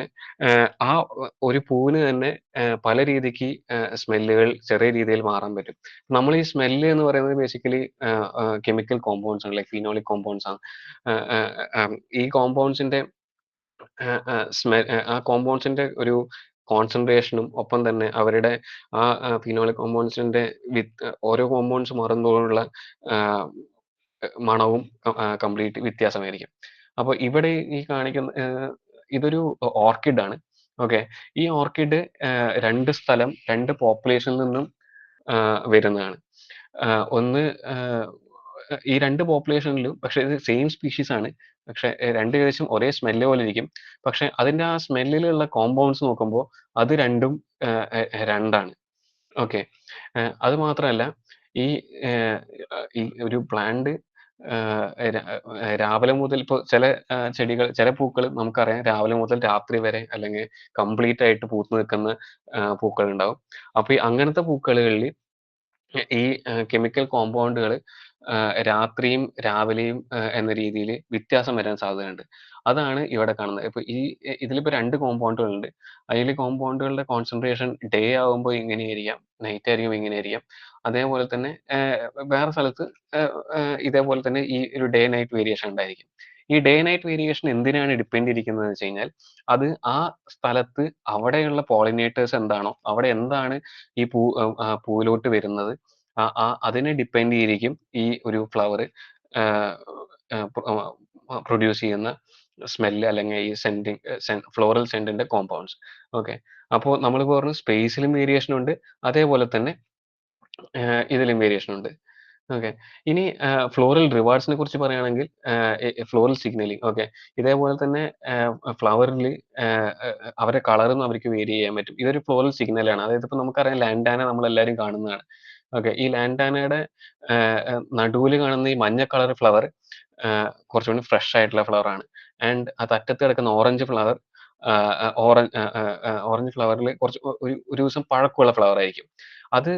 ആ ഒരു പൂവിന് തന്നെ പല രീതിക്ക് സ്മെല്ലുകൾ ചെറിയ രീതിയിൽ മാറാൻ പറ്റും. നമ്മൾ ഈ സ്മെല്ല് എന്ന് പറയുന്നത് ബേസിക്കലി കെമിക്കൽ കോമ്പൗണ്ട്സ് ആണ്, ലൈക്ക് ഫിനോളിക് കോമ്പൗണ്ട്സ് ആണ്. ഈ കോമ്പൗണ്ട്സിന്റെ ആ കോമ്പൗണ്ട്സിന്റെ ഒരു കോൺസെൻട്രേഷനും ഒപ്പം തന്നെ അവരുടെ ആ ഫിനോളിക് കോമ്പൗണ്ട്സിന്റെ ഓരോ കോമ്പൗണ്ട്സ് മാറുമ്പോഴുള്ള മണവും കംപ്ലീറ്റ് വ്യത്യാസമായിരിക്കും. അപ്പോൾ ഇവിടെ ഈ കാണിക്കുന്ന ഇതൊരു ഓർക്കിഡ് ആണ്. ഓക്കെ, ഈ ഓർക്കിഡ് രണ്ട് പോപ്പുലേഷനിൽ നിന്നും വരുന്നതാണ്. ഒന്ന് ഈ രണ്ട് പോപ്പുലേഷനിലും പക്ഷെ ഇത് സെയിം സ്പീഷീസ് ആണ്, പക്ഷെ രണ്ട് ഏകദേശം ഒരേ സ്മെല്ല് പോലെ ഇരിക്കും. പക്ഷെ അതിന്റെ ആ സ്മെല്ലിലുള്ള കോമ്പൗണ്ട്സ് നോക്കുമ്പോൾ അത് രണ്ടും രണ്ടാണ്. ഓക്കെ, അത് മാത്രമല്ല ഈ ഒരു പ്ലാന്റ് രാവിലെ മുതൽ ഇപ്പോൾ ചില ചെടികൾ, ചില പൂക്കൾ നമുക്കറിയാം രാവിലെ മുതൽ രാത്രി വരെ അല്ലെങ്കിൽ കംപ്ലീറ്റ് ആയിട്ട് പൂത്ത് നിൽക്കുന്ന പൂക്കൾ ഉണ്ടാവും. അപ്പൊ ഈ അങ്ങനത്തെ പൂക്കളിൽ ഈ കെമിക്കൽ കോമ്പൗണ്ടുകൾ രാത്രിയും രാവിലെയും എന്ന രീതിയിൽ വ്യത്യാസം വരാൻ സാധ്യതയുണ്ട്. അതാണ് ഇവിടെ കാണുന്നത്. ഇപ്പൊ ഇതിലിപ്പോ 2 കോമ്പൗണ്ടുകളുണ്ട്. അതിൽ കോമ്പൗണ്ടുകളുടെ കോൺസെൻട്രേഷൻ ഡേ ആകുമ്പോൾ ഇങ്ങനെയായിരിക്കാം, നൈറ്റ് ആയിരിക്കും ഇങ്ങനെയായിരിക്കാം. അതേപോലെ തന്നെ വേറെ സ്ഥലത്ത് ഇതേപോലെ തന്നെ ഈ ഒരു ഡേ നൈറ്റ് വേരിയേഷൻ ഉണ്ടായിരിക്കും. ഈ ഡേ നൈറ്റ് വേരിയേഷൻ എന്തിനാണ് ഡിപ്പെൻഡ് ഇരിക്കുന്നത് വെച്ച് കഴിഞ്ഞാൽ അത് ആ സ്ഥലത്ത് അവിടെയുള്ള പോളിനേറ്റേഴ്സ് എന്താണോ, അവിടെ എന്താണ് ഈ പൂവിലോട്ട് വരുന്നത് അതിനെ ഡിപ്പെൻഡ് ചെയ്തിരിക്കും ഈ ഒരു ഫ്ലവർ പ്രൊഡ്യൂസ് ചെയ്യുന്ന സ്മെല്ല് അല്ലെങ്കിൽ ഈ ഫ്ലോറൽ സെന്റിന്റെ കോമ്പൗണ്ട്സ്. ഓക്കെ, അപ്പോൾ നമ്മൾ പറഞ്ഞു സ്പേസിലും വേരിയേഷൻ ഉണ്ട്, അതേപോലെ തന്നെ ഇതിലും വേരിയേഷൻ ഉണ്ട്. ഓക്കെ, ഇനി ഫ്ലോറൽ റിവാർഡ്സിനെ കുറിച്ച് പറയുകയാണെങ്കിൽ ഫ്ലോറൽ സിഗ്നലിംഗ്. ഓക്കെ, ഇതേപോലെ തന്നെ ഫ്ലവറിൽ അവരുടെ കളറും അവർക്ക് വേരി ചെയ്യാൻ പറ്റും. ഇതൊരു ഫ്ലോറൽ സിഗ്നലാണ്. അതായത് ഇപ്പൊ നമുക്കറിയാം ലാൻഡാന നമ്മളെല്ലാവരും കാണുന്നതാണ്. ഓക്കെ, ഈ ലാൻഡാനയുടെ നടുവിൽ കാണുന്ന ഈ മഞ്ഞ കളർ ഫ്ലവർ കുറച്ചുകൂടി ഫ്രഷ് ആയിട്ടുള്ള ഫ്ലവർ ആണ്. ആൻഡ് അത് അറ്റത്ത് കിടക്കുന്ന ഓറഞ്ച് ഫ്ലവർ ഓറഞ്ച് ഫ്ലവറിൽ കുറച്ച് ഒരു ദിവസം പഴക്കമുള്ള ഫ്ലവർ ആയിരിക്കും. അത്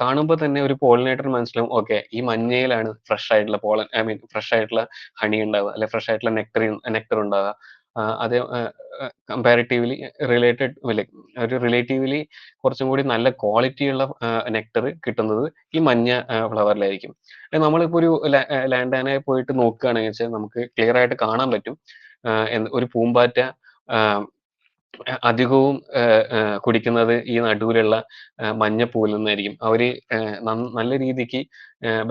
കാണുമ്പോൾ തന്നെ ഒരു പോളിനേറ്റർ മനസ്സിലാവും, ഓക്കെ ഈ മഞ്ഞയിലാണ് ഫ്രഷ് ആയിട്ടുള്ള ഫ്രഷ് ആയിട്ടുള്ള ഹണി ഉണ്ടാവുക, അല്ലെ ഫ്രഷ് ആയിട്ടുള്ള നെക്ടർ ഉണ്ടാവുക. അതേ കമ്പാരിറ്റീവ്ലി റിലേറ്റീവ്ലി കുറച്ചും കൂടി നല്ല ക്വാളിറ്റി ഉള്ള നെക്ടർ കിട്ടുന്നത് ഈ മഞ്ഞ ഫ്ലവറിലായിരിക്കും. നമ്മളിപ്പോ ഒരു ലാൻഡാനയെ പോയിട്ട് നോക്കുകയാണെങ്കിൽ വെച്ചാൽ നമുക്ക് ക്ലിയർ ആയിട്ട് കാണാൻ പറ്റും ഒരു പൂമ്പാറ്റ അധികവും കുടിക്കുന്നത് ഈ നടുവിലുള്ള മഞ്ഞപ്പൂവിൽ നിന്നായിരിക്കും. അവര് നല്ല രീതിക്ക്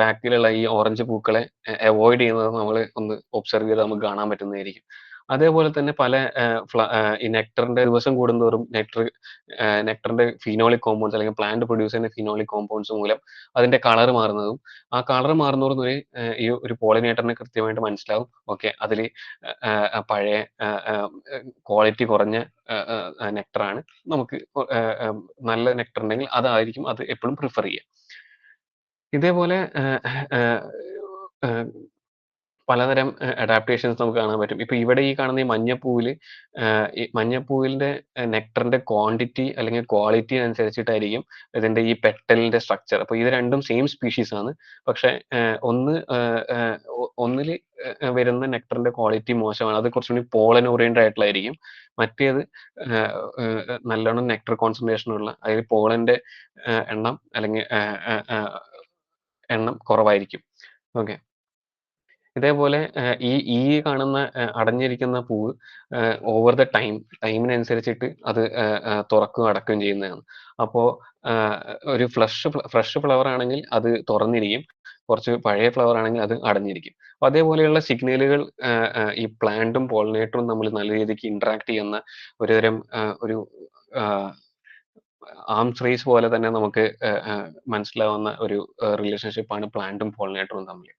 ബാക്കിലുള്ള ഈ ഓറഞ്ച് പൂക്കളെ അവോയ്ഡ് ചെയ്യുന്നത് നമ്മൾ ഒന്ന് ഒബ്സർവ് ചെയ്താൽ നമുക്ക് കാണാൻ പറ്റുന്നതായിരിക്കും. അതേപോലെ തന്നെ പല ഈ നെക്ടറിന്റെ ദിവസം കൂടുന്തോറും നെക്ടറിന്റെ ഫിനോളിക് കോമ്പൗണ്ട്സ് അല്ലെങ്കിൽ പ്ലാന്റ് പ്രൊഡ്യൂസ് ചെയ്യുന്ന ഫിനോളിക് കോമ്പൗണ്ട്സ് മൂലം അതിന്റെ കളർ മാറുന്നതും, ആ കളർ മാറുന്നതോറും ഈ ഒരു പോളിനേറ്ററിന് കൃത്യമായിട്ട് മനസ്സിലാവും, ഓക്കെ അതിൽ പഴയ ക്വാളിറ്റി കുറഞ്ഞ നെക്ടറാണ്, നമുക്ക് നല്ല നെക്ടർ ഉണ്ടെങ്കിൽ അതായിരിക്കും അത് എപ്പോഴും പ്രിഫർ ചെയ്യുക. ഇതേപോലെ പലതരം അഡാപ്റ്റേഷൻസ് നമുക്ക് കാണാൻ പറ്റും. ഇപ്പൊ ഇവിടെ ഈ കാണുന്ന ഈ മഞ്ഞപ്പൂവില് ഈ മഞ്ഞപ്പൂവിന്റെ നെക്ടറിന്റെ ക്വാണ്ടിറ്റി അല്ലെങ്കിൽ ക്വാളിറ്റി അനുസരിച്ചിട്ടായിരിക്കും ഇതിന്റെ ഈ പെറ്റലിന്റെ സ്ട്രക്ചർ. അപ്പൊ ഇത് രണ്ടും സെയിം സ്പീഷീസ് ആണ്, പക്ഷെ ഒന്നില് വരുന്ന നെക്ടറിന്റെ ക്വാളിറ്റി മോശമാണ്, അത് കുറച്ചുകൂടി പോളൻ ഓറിയന്റഡ് ആയിട്ടുള്ളതായിരിക്കും. മറ്റേത് നല്ലോണം നെക്ടർ കോൺസെൻട്രേഷൻ ഉള്ള, അതായത് പോളന്റെ എണ്ണം എണ്ണം കുറവായിരിക്കും. ഓക്കെ, ഇതേപോലെ ഈ കാണുന്ന അടഞ്ഞിരിക്കുന്ന പൂവ് ഓവർ ദ ടൈമിനനുസരിച്ചിട്ട് അത് തുറക്കുകയും അടക്കുകയും ചെയ്യുന്നതാണ്. അപ്പോൾ ഒരു ഫ്രഷ് ഫ്ലവർ ആണെങ്കിൽ അത് തുറന്നിരിക്കും, കുറച്ച് പഴയ ഫ്ലവർ ആണെങ്കിൽ അത് അടഞ്ഞിരിക്കും. അപ്പൊ അതേപോലെയുള്ള സിഗ്നലുകൾ ഈ പ്ലാന്റും പോളിനേറ്ററും നമ്മൾ നല്ല രീതിക്ക് ഇന്ററാക്ട് ചെയ്യുന്ന ഒരുതരം ഒരു ആംസ് റേസ് പോലെ തന്നെ നമുക്ക് മനസ്സിലാവുന്ന ഒരു റിലേഷൻഷിപ്പാണ് പ്ലാന്റും പോളിനേറ്ററും തമ്മിൽ.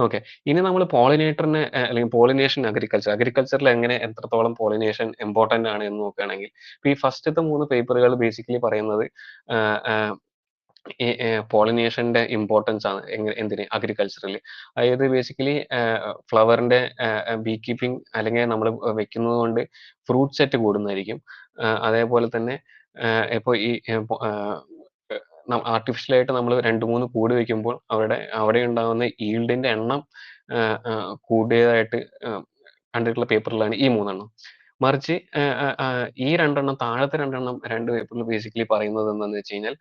ഓക്കെ, ഇനി നമ്മൾ പോളിനേറ്ററിനെ അല്ലെങ്കിൽ പോളിനേഷൻ അഗ്രികൾച്ചറിൽ എത്രത്തോളം പോളിനേഷൻ ഇമ്പോർട്ടന്റ് ആണ് എന്ന് നോക്കുകയാണെങ്കിൽ, ഈ ഫസ്റ്റത്തെ 3 പേപ്പറുകൾ ബേസിക്കലി പറയുന്നത് ഈ പോളിനേഷന്റെ ഇമ്പോർട്ടൻസ് ആണ് എന്തിന് അഗ്രികൾച്ചറിൽ. അതായത് ബേസിക്കലി ഫ്ലവറിന്റെ ബീ കീപ്പിംഗ് അല്ലെങ്കിൽ നമ്മൾ വെക്കുന്നത് കൊണ്ട് ഫ്രൂട്ട് സെറ്റ് കൂടുന്നതായിരിക്കും. അതേപോലെ തന്നെ ഇപ്പോൾ ഈ ആർട്ടിഫിഷ്യലായിട്ട് നമ്മൾ 2-3 കൂട് വെക്കുമ്പോൾ അവിടെ ഉണ്ടാകുന്ന ഈൽഡിന്റെ എണ്ണം കൂടിയതായിട്ട് കണ്ടിട്ടുള്ള പേപ്പറിലാണ് ഈ 3 എണ്ണം. മറിച്ച് ഈ 2 എണ്ണം, താഴത്തെ 2 എണ്ണം 2 പേപ്പറിൽ ബേസിക്കലി പറയുന്നത് എന്താണെന്ന് വെച്ച് കഴിഞ്ഞാൽ,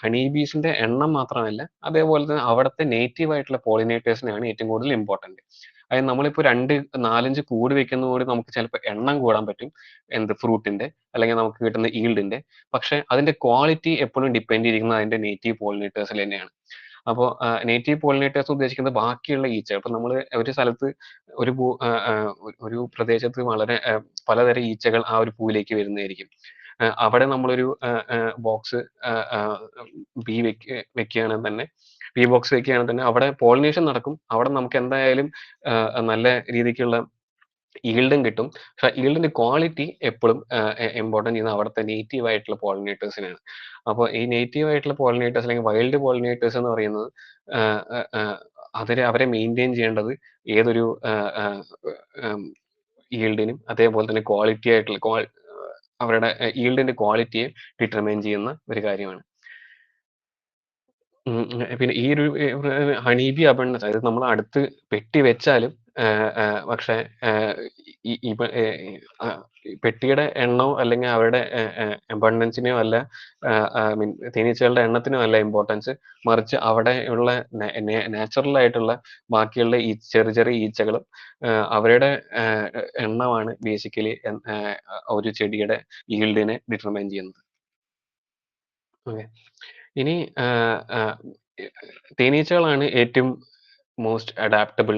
ഹണി ബീസിന്റെ എണ്ണം മാത്രമല്ല, അതേപോലെ തന്നെ അവിടുത്തെ നേറ്റീവ് ആയിട്ടുള്ള പോളിനേറ്റേഴ്സിനാണ് ഏറ്റവും കൂടുതൽ ഇമ്പോർട്ടന്റ്. അതായത് നമ്മളിപ്പോൾ 2-4-5 കൂട് വെക്കുന്നതോടെ നമുക്ക് ചിലപ്പോൾ എണ്ണം കൂടാൻ പറ്റും, ഫ്രൂട്ടിന്റെ അല്ലെങ്കിൽ നമുക്ക് കിട്ടുന്ന ഈൽഡിന്റെ. പക്ഷെ അതിന്റെ ക്വാളിറ്റി എപ്പോഴും ഡിപ്പെൻഡ് ചെയ്തിരിക്കുന്നത് അതിന്റെ നേറ്റീവ് പോളിനേറ്റേഴ്സിൽ തന്നെയാണ്. അപ്പോൾ നേറ്റീവ് പോളിനേറ്റേഴ്സ് ഉദ്ദേശിക്കുന്നത് ബാക്കിയുള്ള ഈച്ചകൾ. ഇപ്പൊ നമ്മൾ ഒരു സ്ഥലത്ത് ഒരു പ്രദേശത്ത് വളരെ പലതരം ഈച്ചകൾ ആ ഒരു പൂവിലേക്ക് വരുന്നതായിരിക്കും. അവിടെ നമ്മളൊരു ബോക്സ് വെക്കുകയാണെങ്കിൽ തന്നെ അവിടെ പോളിനേഷൻ നടക്കും. അവിടെ നമുക്ക് എന്തായാലും നല്ല രീതിക്കുള്ള ഈൽഡും കിട്ടും. പക്ഷെ ഈൽഡിന്റെ ക്വാളിറ്റി എപ്പോഴും ഇമ്പോർട്ടന്റ് ചെയ്യുന്നത് അവിടുത്തെ നേറ്റീവ് ആയിട്ടുള്ള പോളിനേറ്റേഴ്സിനാണ്. അപ്പോൾ ഈ നേറ്റീവ് ആയിട്ടുള്ള പോളിനേറ്റേഴ്സ് അല്ലെങ്കിൽ വൈൽഡ് പോളിനേറ്റേഴ്സ് എന്ന് പറയുന്നത് അവരെ മെയിൻറ്റെയിൻ ചെയ്യേണ്ടത് ഏതൊരു ഈൽഡിനും അതേപോലെ തന്നെ ക്വാളിറ്റി ആയിട്ടുള്ള അവരുടെ ഈൽഡിന്റെ ക്വാളിറ്റിയെ ഡിറ്റർമൈൻ ചെയ്യുന്ന ഒരു കാര്യമാണ്. പിന്നെ ഈ ഒരു ഹണി ബി അബണ്ടൻസ്, അതായത് നമ്മൾ അടുത്ത് പെട്ടി വെച്ചാലും പക്ഷെ പെട്ടിയുടെ എണ്ണമോ അല്ലെങ്കിൽ അവരുടെ അബണ്ടൻസിനെയോ അല്ല, തേനീച്ചകളുടെ എണ്ണത്തിനോ അല്ല ഇമ്പോർട്ടൻസ്, മറിച്ച് അവിടെ ഉള്ള നാച്ചുറൽ ആയിട്ടുള്ള ബാക്കിയുള്ള ഈ ചെറിയ ഈച്ചകളും അവരുടെ എണ്ണമാണ് ബേസിക്കലി ഒരു ചെടിയുടെ ഈൽഡിനെ ഡിറ്റർമൈൻ ചെയ്യുന്നത്. ഓക്കെ, ഇനി തേനീച്ചകളാണ് ഏറ്റവും മോസ്റ്റ് അഡാപ്റ്റബിൾ,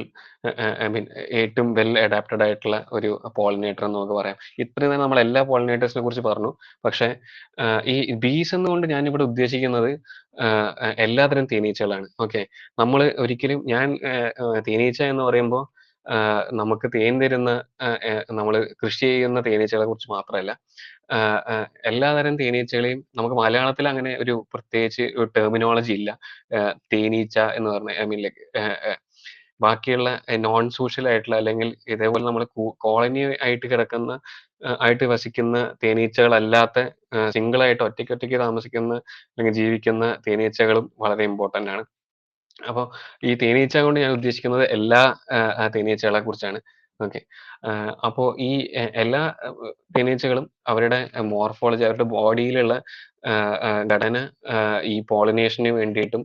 ഏറ്റവും വെൽ അഡാപ്റ്റഡ് ആയിട്ടുള്ള ഒരു പോളിനേറ്റർ എന്ന് നമുക്ക് പറയാം. ഇത്രയും നേരം നമ്മൾ എല്ലാ പോളിനേറ്റേഴ്സിനെ കുറിച്ച് പറഞ്ഞു. പക്ഷെ ഈ ബീസ് എന്നുകൊണ്ട് ഞാനിവിടെ ഉദ്ദേശിക്കുന്നത് എല്ലാതരം തേനീച്ചകളാണ്. ഓക്കെ, നമ്മൾ ഒരിക്കലും തേനീച്ച എന്ന് പറയുമ്പോൾ നമുക്ക് തേൻ തരുന്ന നമ്മൾ കൃഷി ചെയ്യുന്ന തേനീച്ചകളെ കുറിച്ച് മാത്രമല്ല, എല്ലാതരം തേനീച്ചകളെയും നമുക്ക് മലയാളത്തിൽ അങ്ങനെ ഒരു പ്രത്യേകിച്ച് ഒരു ടെർമിനോളജി ഇല്ല. തേനീച്ച എന്ന് പറഞ്ഞ ബാക്കിയുള്ള നോൺ സോഷ്യൽ ആയിട്ടുള്ള അല്ലെങ്കിൽ ഇതേപോലെ നമ്മൾ കോളനി ആയിട്ട് കിടക്കുന്ന ആയിട്ട് വസിക്കുന്ന തേനീച്ചകളല്ലാത്ത സിംഗിൾ ആയിട്ട് ഒറ്റയ്ക്ക് താമസിക്കുന്ന അല്ലെങ്കിൽ ജീവിക്കുന്ന തേനീച്ചകളും വളരെ ഇമ്പോർട്ടന്റ് ആണ്. അപ്പോൾ ഈ തേനീച്ച കൊണ്ട് ഞാൻ ഉദ്ദേശിക്കുന്നത് എല്ലാ തേനീച്ചകളെ കുറിച്ചാണ്. ഓക്കെ, അപ്പോൾ ഈ എല്ലാ തേനീച്ചകളും അവരുടെ മോർഫോളജി, അവരുടെ ബോഡിയിലുള്ള ഘടന ഈ പോളിനേഷന് വേണ്ടിയിട്ടും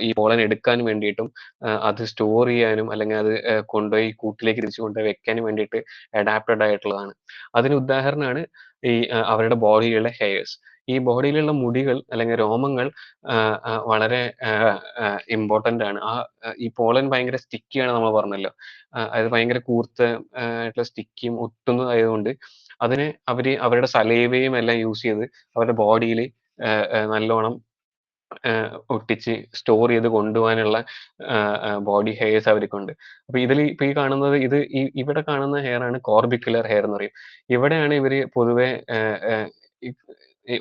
ഈ പോളൻ എടുക്കാൻ വേണ്ടിയിട്ടും അത് സ്റ്റോർ ചെയ്യാനും അല്ലെങ്കിൽ അത് കൊണ്ടുപോയി കൂട്ടിലേക്ക് തിരിച്ചു കൊണ്ടുപോയി വെക്കാനും വേണ്ടിയിട്ട് അഡാപ്റ്റഡ് ആയിട്ടുള്ളതാണ്. അതിന് ഉദാഹരണമാണ് ഈ അവരുടെ ബോഡിയിലുള്ള ഹെയർസ്. ഈ ബോഡിയിലുള്ള മുടികൾ അല്ലെങ്കിൽ രോമങ്ങൾ വളരെ ഇമ്പോർട്ടൻ്റ് ആണ്. ഈ പോളൻ ഭയങ്കര സ്റ്റിക്കിയാണ് നമ്മൾ പറഞ്ഞല്ലോ. അത് ഭയങ്കര കൂർത്ത ആയിട്ടുള്ള സ്റ്റിക്കിയും ഒട്ടുന്നതായതുകൊണ്ട് അതിനെ അവരുടെ സലൈവയും എല്ലാം യൂസ് ചെയ്ത് അവരുടെ ബോഡിയിൽ നല്ലോണം ഒട്ടിച്ച് സ്റ്റോർ ചെയ്ത് കൊണ്ടുപോകാനുള്ള ബോഡി ഹെയർസ് അവർക്കുണ്ട്. അപ്പൊ ഇപ്പൊ ഈ കാണുന്നത് ഇവിടെ കാണുന്ന ഹെയർ ആണ് കോർബിക്കുലർ ഹെയർ എന്ന് പറയും. ഇവിടെയാണ് ഇവര് പൊതുവെ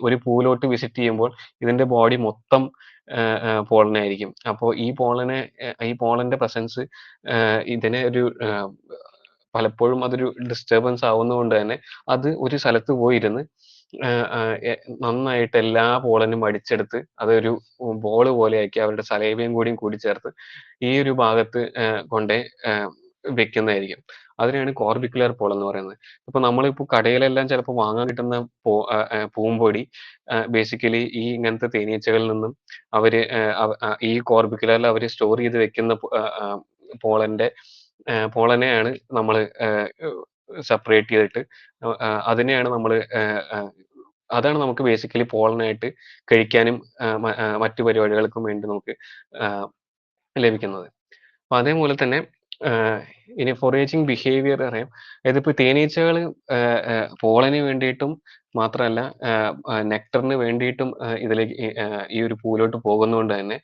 ഒരു പൂവിലോട്ട് വിസിറ്റ് ചെയ്യുമ്പോൾ ഇതിന്റെ ബോഡി മൊത്തം പോളനായിരിക്കും. അപ്പോൾ ഈ പോളന്റെ പ്രസൻസ് ഇതിനെ പലപ്പോഴും അതൊരു ഡിസ്റ്റർബൻസ് ആവുന്നതുകൊണ്ട് തന്നെ അത് ഒരു സ്ഥലത്ത് പോയിരുന്ന് നന്നായിട്ട് എല്ലാ പോളനും അടിച്ചെടുത്ത് അതൊരു ബോൾ പോലെ ആക്കി അവരുടെ സലൈവയും കൂടി ചേർത്ത് ഈ ഒരു ഭാഗത്ത് കൊണ്ടേ വെക്കുന്നതായിരിക്കും. അതിനെയാണ് കോർബിക്കുലർ പോൾ എന്ന് പറയുന്നത്. ഇപ്പൊ നമ്മളിപ്പോ കടയിലെല്ലാം ചിലപ്പോൾ വാങ്ങാൻ കിട്ടുന്ന പൂമ്പൊടി ബേസിക്കലി ഈ ഇങ്ങനത്തെ തേനീച്ചകളിൽ നിന്നും അവര് ഈ കോർബിക്കുലറിൽ അവര് സ്റ്റോർ ചെയ്ത് വെക്കുന്ന പോളനെയാണ് നമ്മൾ സെപ്പറേറ്റ് ചെയ്തിട്ട് അതിനെയാണ് നമ്മൾ അതാണ് നമുക്ക് ബേസിക്കലി പോളനായിട്ട് കഴിക്കാനും മറ്റു പരിപാടികൾക്കും വേണ്ടി നമുക്ക് ലഭിക്കുന്നത്. അപ്പൊ അതേപോലെ തന്നെ ഇനി ഫോറേജിങ് ബിഹേവിയർ അറിയാം. ഇതിപ്പോ തേനീച്ചകൾ പോളന് വേണ്ടിയിട്ടും മാത്രമല്ല നെക്ടറിന് വേണ്ടിയിട്ടും ഇതിലേക്ക് ഈ ഒരു പൂവിലോട്ട് പോകുന്നതുകൊണ്ട് തന്നെ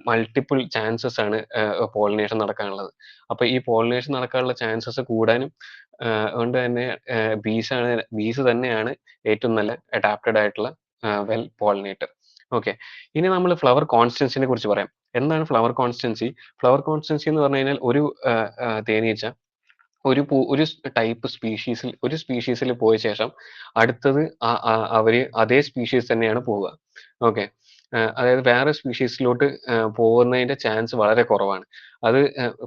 മൾട്ടിപ്പിൾ ചാൻസസ് ആണ് പോളിനേഷൻ നടക്കാനുള്ളത്. അപ്പൊ ഈ പോളിനേഷൻ നടക്കാനുള്ള ചാൻസസ് കൂടാനും കൊണ്ട് തന്നെ ബീസ് തന്നെയാണ് ഏറ്റവും നല്ല അഡാപ്റ്റഡ് ആയിട്ടുള്ള വെൽ പോളിനേറ്റർ. ഓക്കെ, ഇനി നമ്മൾ ഫ്ലവർ കോൺസ്റ്റൻസിനെ കുറിച്ച് പറയാം. എന്താണ് ഫ്ലവർ കോൺസ്റ്റൻസി? ഫ്ലവർ കോൺസ്റ്റൻസി എന്ന് പറഞ്ഞു കഴിഞ്ഞാൽ ഒരു തേനീച്ച ഒരു ടൈപ്പ് സ്പീഷീസിൽ പോയ ശേഷം അടുത്തത് അവര് അതേ സ്പീഷീസ് തന്നെയാണ് പോവുക. ഓക്കെ, അതായത് വേറെ സ്പീഷീസിലോട്ട് പോകുന്നതിന്റെ ചാൻസ് വളരെ കുറവാണ്. അത്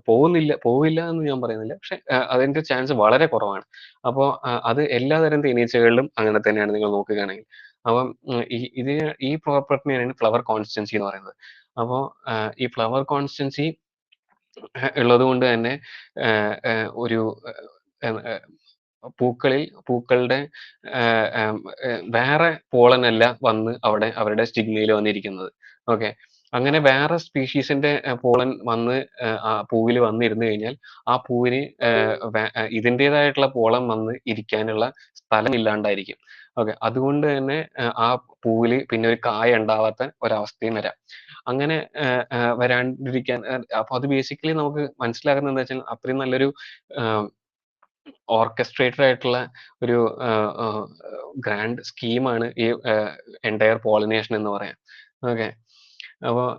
പോവില്ല എന്ന് ഞാൻ പറയുന്നില്ല, പക്ഷെ അതിന്റെ ചാൻസ് വളരെ കുറവാണ്. അപ്പോൾ അത് എല്ലാതരം തേനീച്ചകളിലും അങ്ങനെ തന്നെയാണ് നിങ്ങൾ നോക്കുകയാണെങ്കിൽ. അപ്പം ഈ പ്രോപ്പർട്ടിനെയാണ് ഫ്ലവർ കോൺസ്റ്റൻസി എന്ന് പറയുന്നത്. അപ്പോൾ ഈ ഫ്ലവർ കോൺസ്റ്റൻസി ഉള്ളത് കൊണ്ട് തന്നെ ഒരു പൂക്കളുടെ വേറെ പോളനല്ല വന്ന് അവരുടെ സ്റ്റിഗ്മയിൽ വന്നിരിക്കുന്നത്. ഓക്കെ, അങ്ങനെ വേറെ സ്പീഷീസിന്റെ പോളൻ വന്ന് ആ പൂവിൽ വന്നിരുന്നു കഴിഞ്ഞാൽ ആ പൂവിന് ഇതിൻ്റെതായിട്ടുള്ള പോളൻ വന്ന് ഇരിക്കാനുള്ള സ്ഥലം ഇല്ലാണ്ടായിരിക്കും. ഓക്കെ, അതുകൊണ്ട് തന്നെ ആ പൂവിൽ പിന്നെ ഒരു കായ ഉണ്ടാവാത്ത ഒരവസ്ഥയും വരാം. അങ്ങനെ വരാണ്ടിരിക്കാൻ അപ്പൊ അത് ബേസിക്കലി നമുക്ക് മനസ്സിലാക്കുന്നത് എന്താ വെച്ചാൽ അത്രയും നല്ലൊരു ഓർക്കസ്ട്രേറ്റഡ് ആയിട്ടുള്ള ഒരു ഗ്രാൻഡ് സ്കീമാണ് ഈ എൻറ്റയർ പോളിനേഷൻ എന്ന് പറയാം. ഓക്കെ, അപ്പോൾ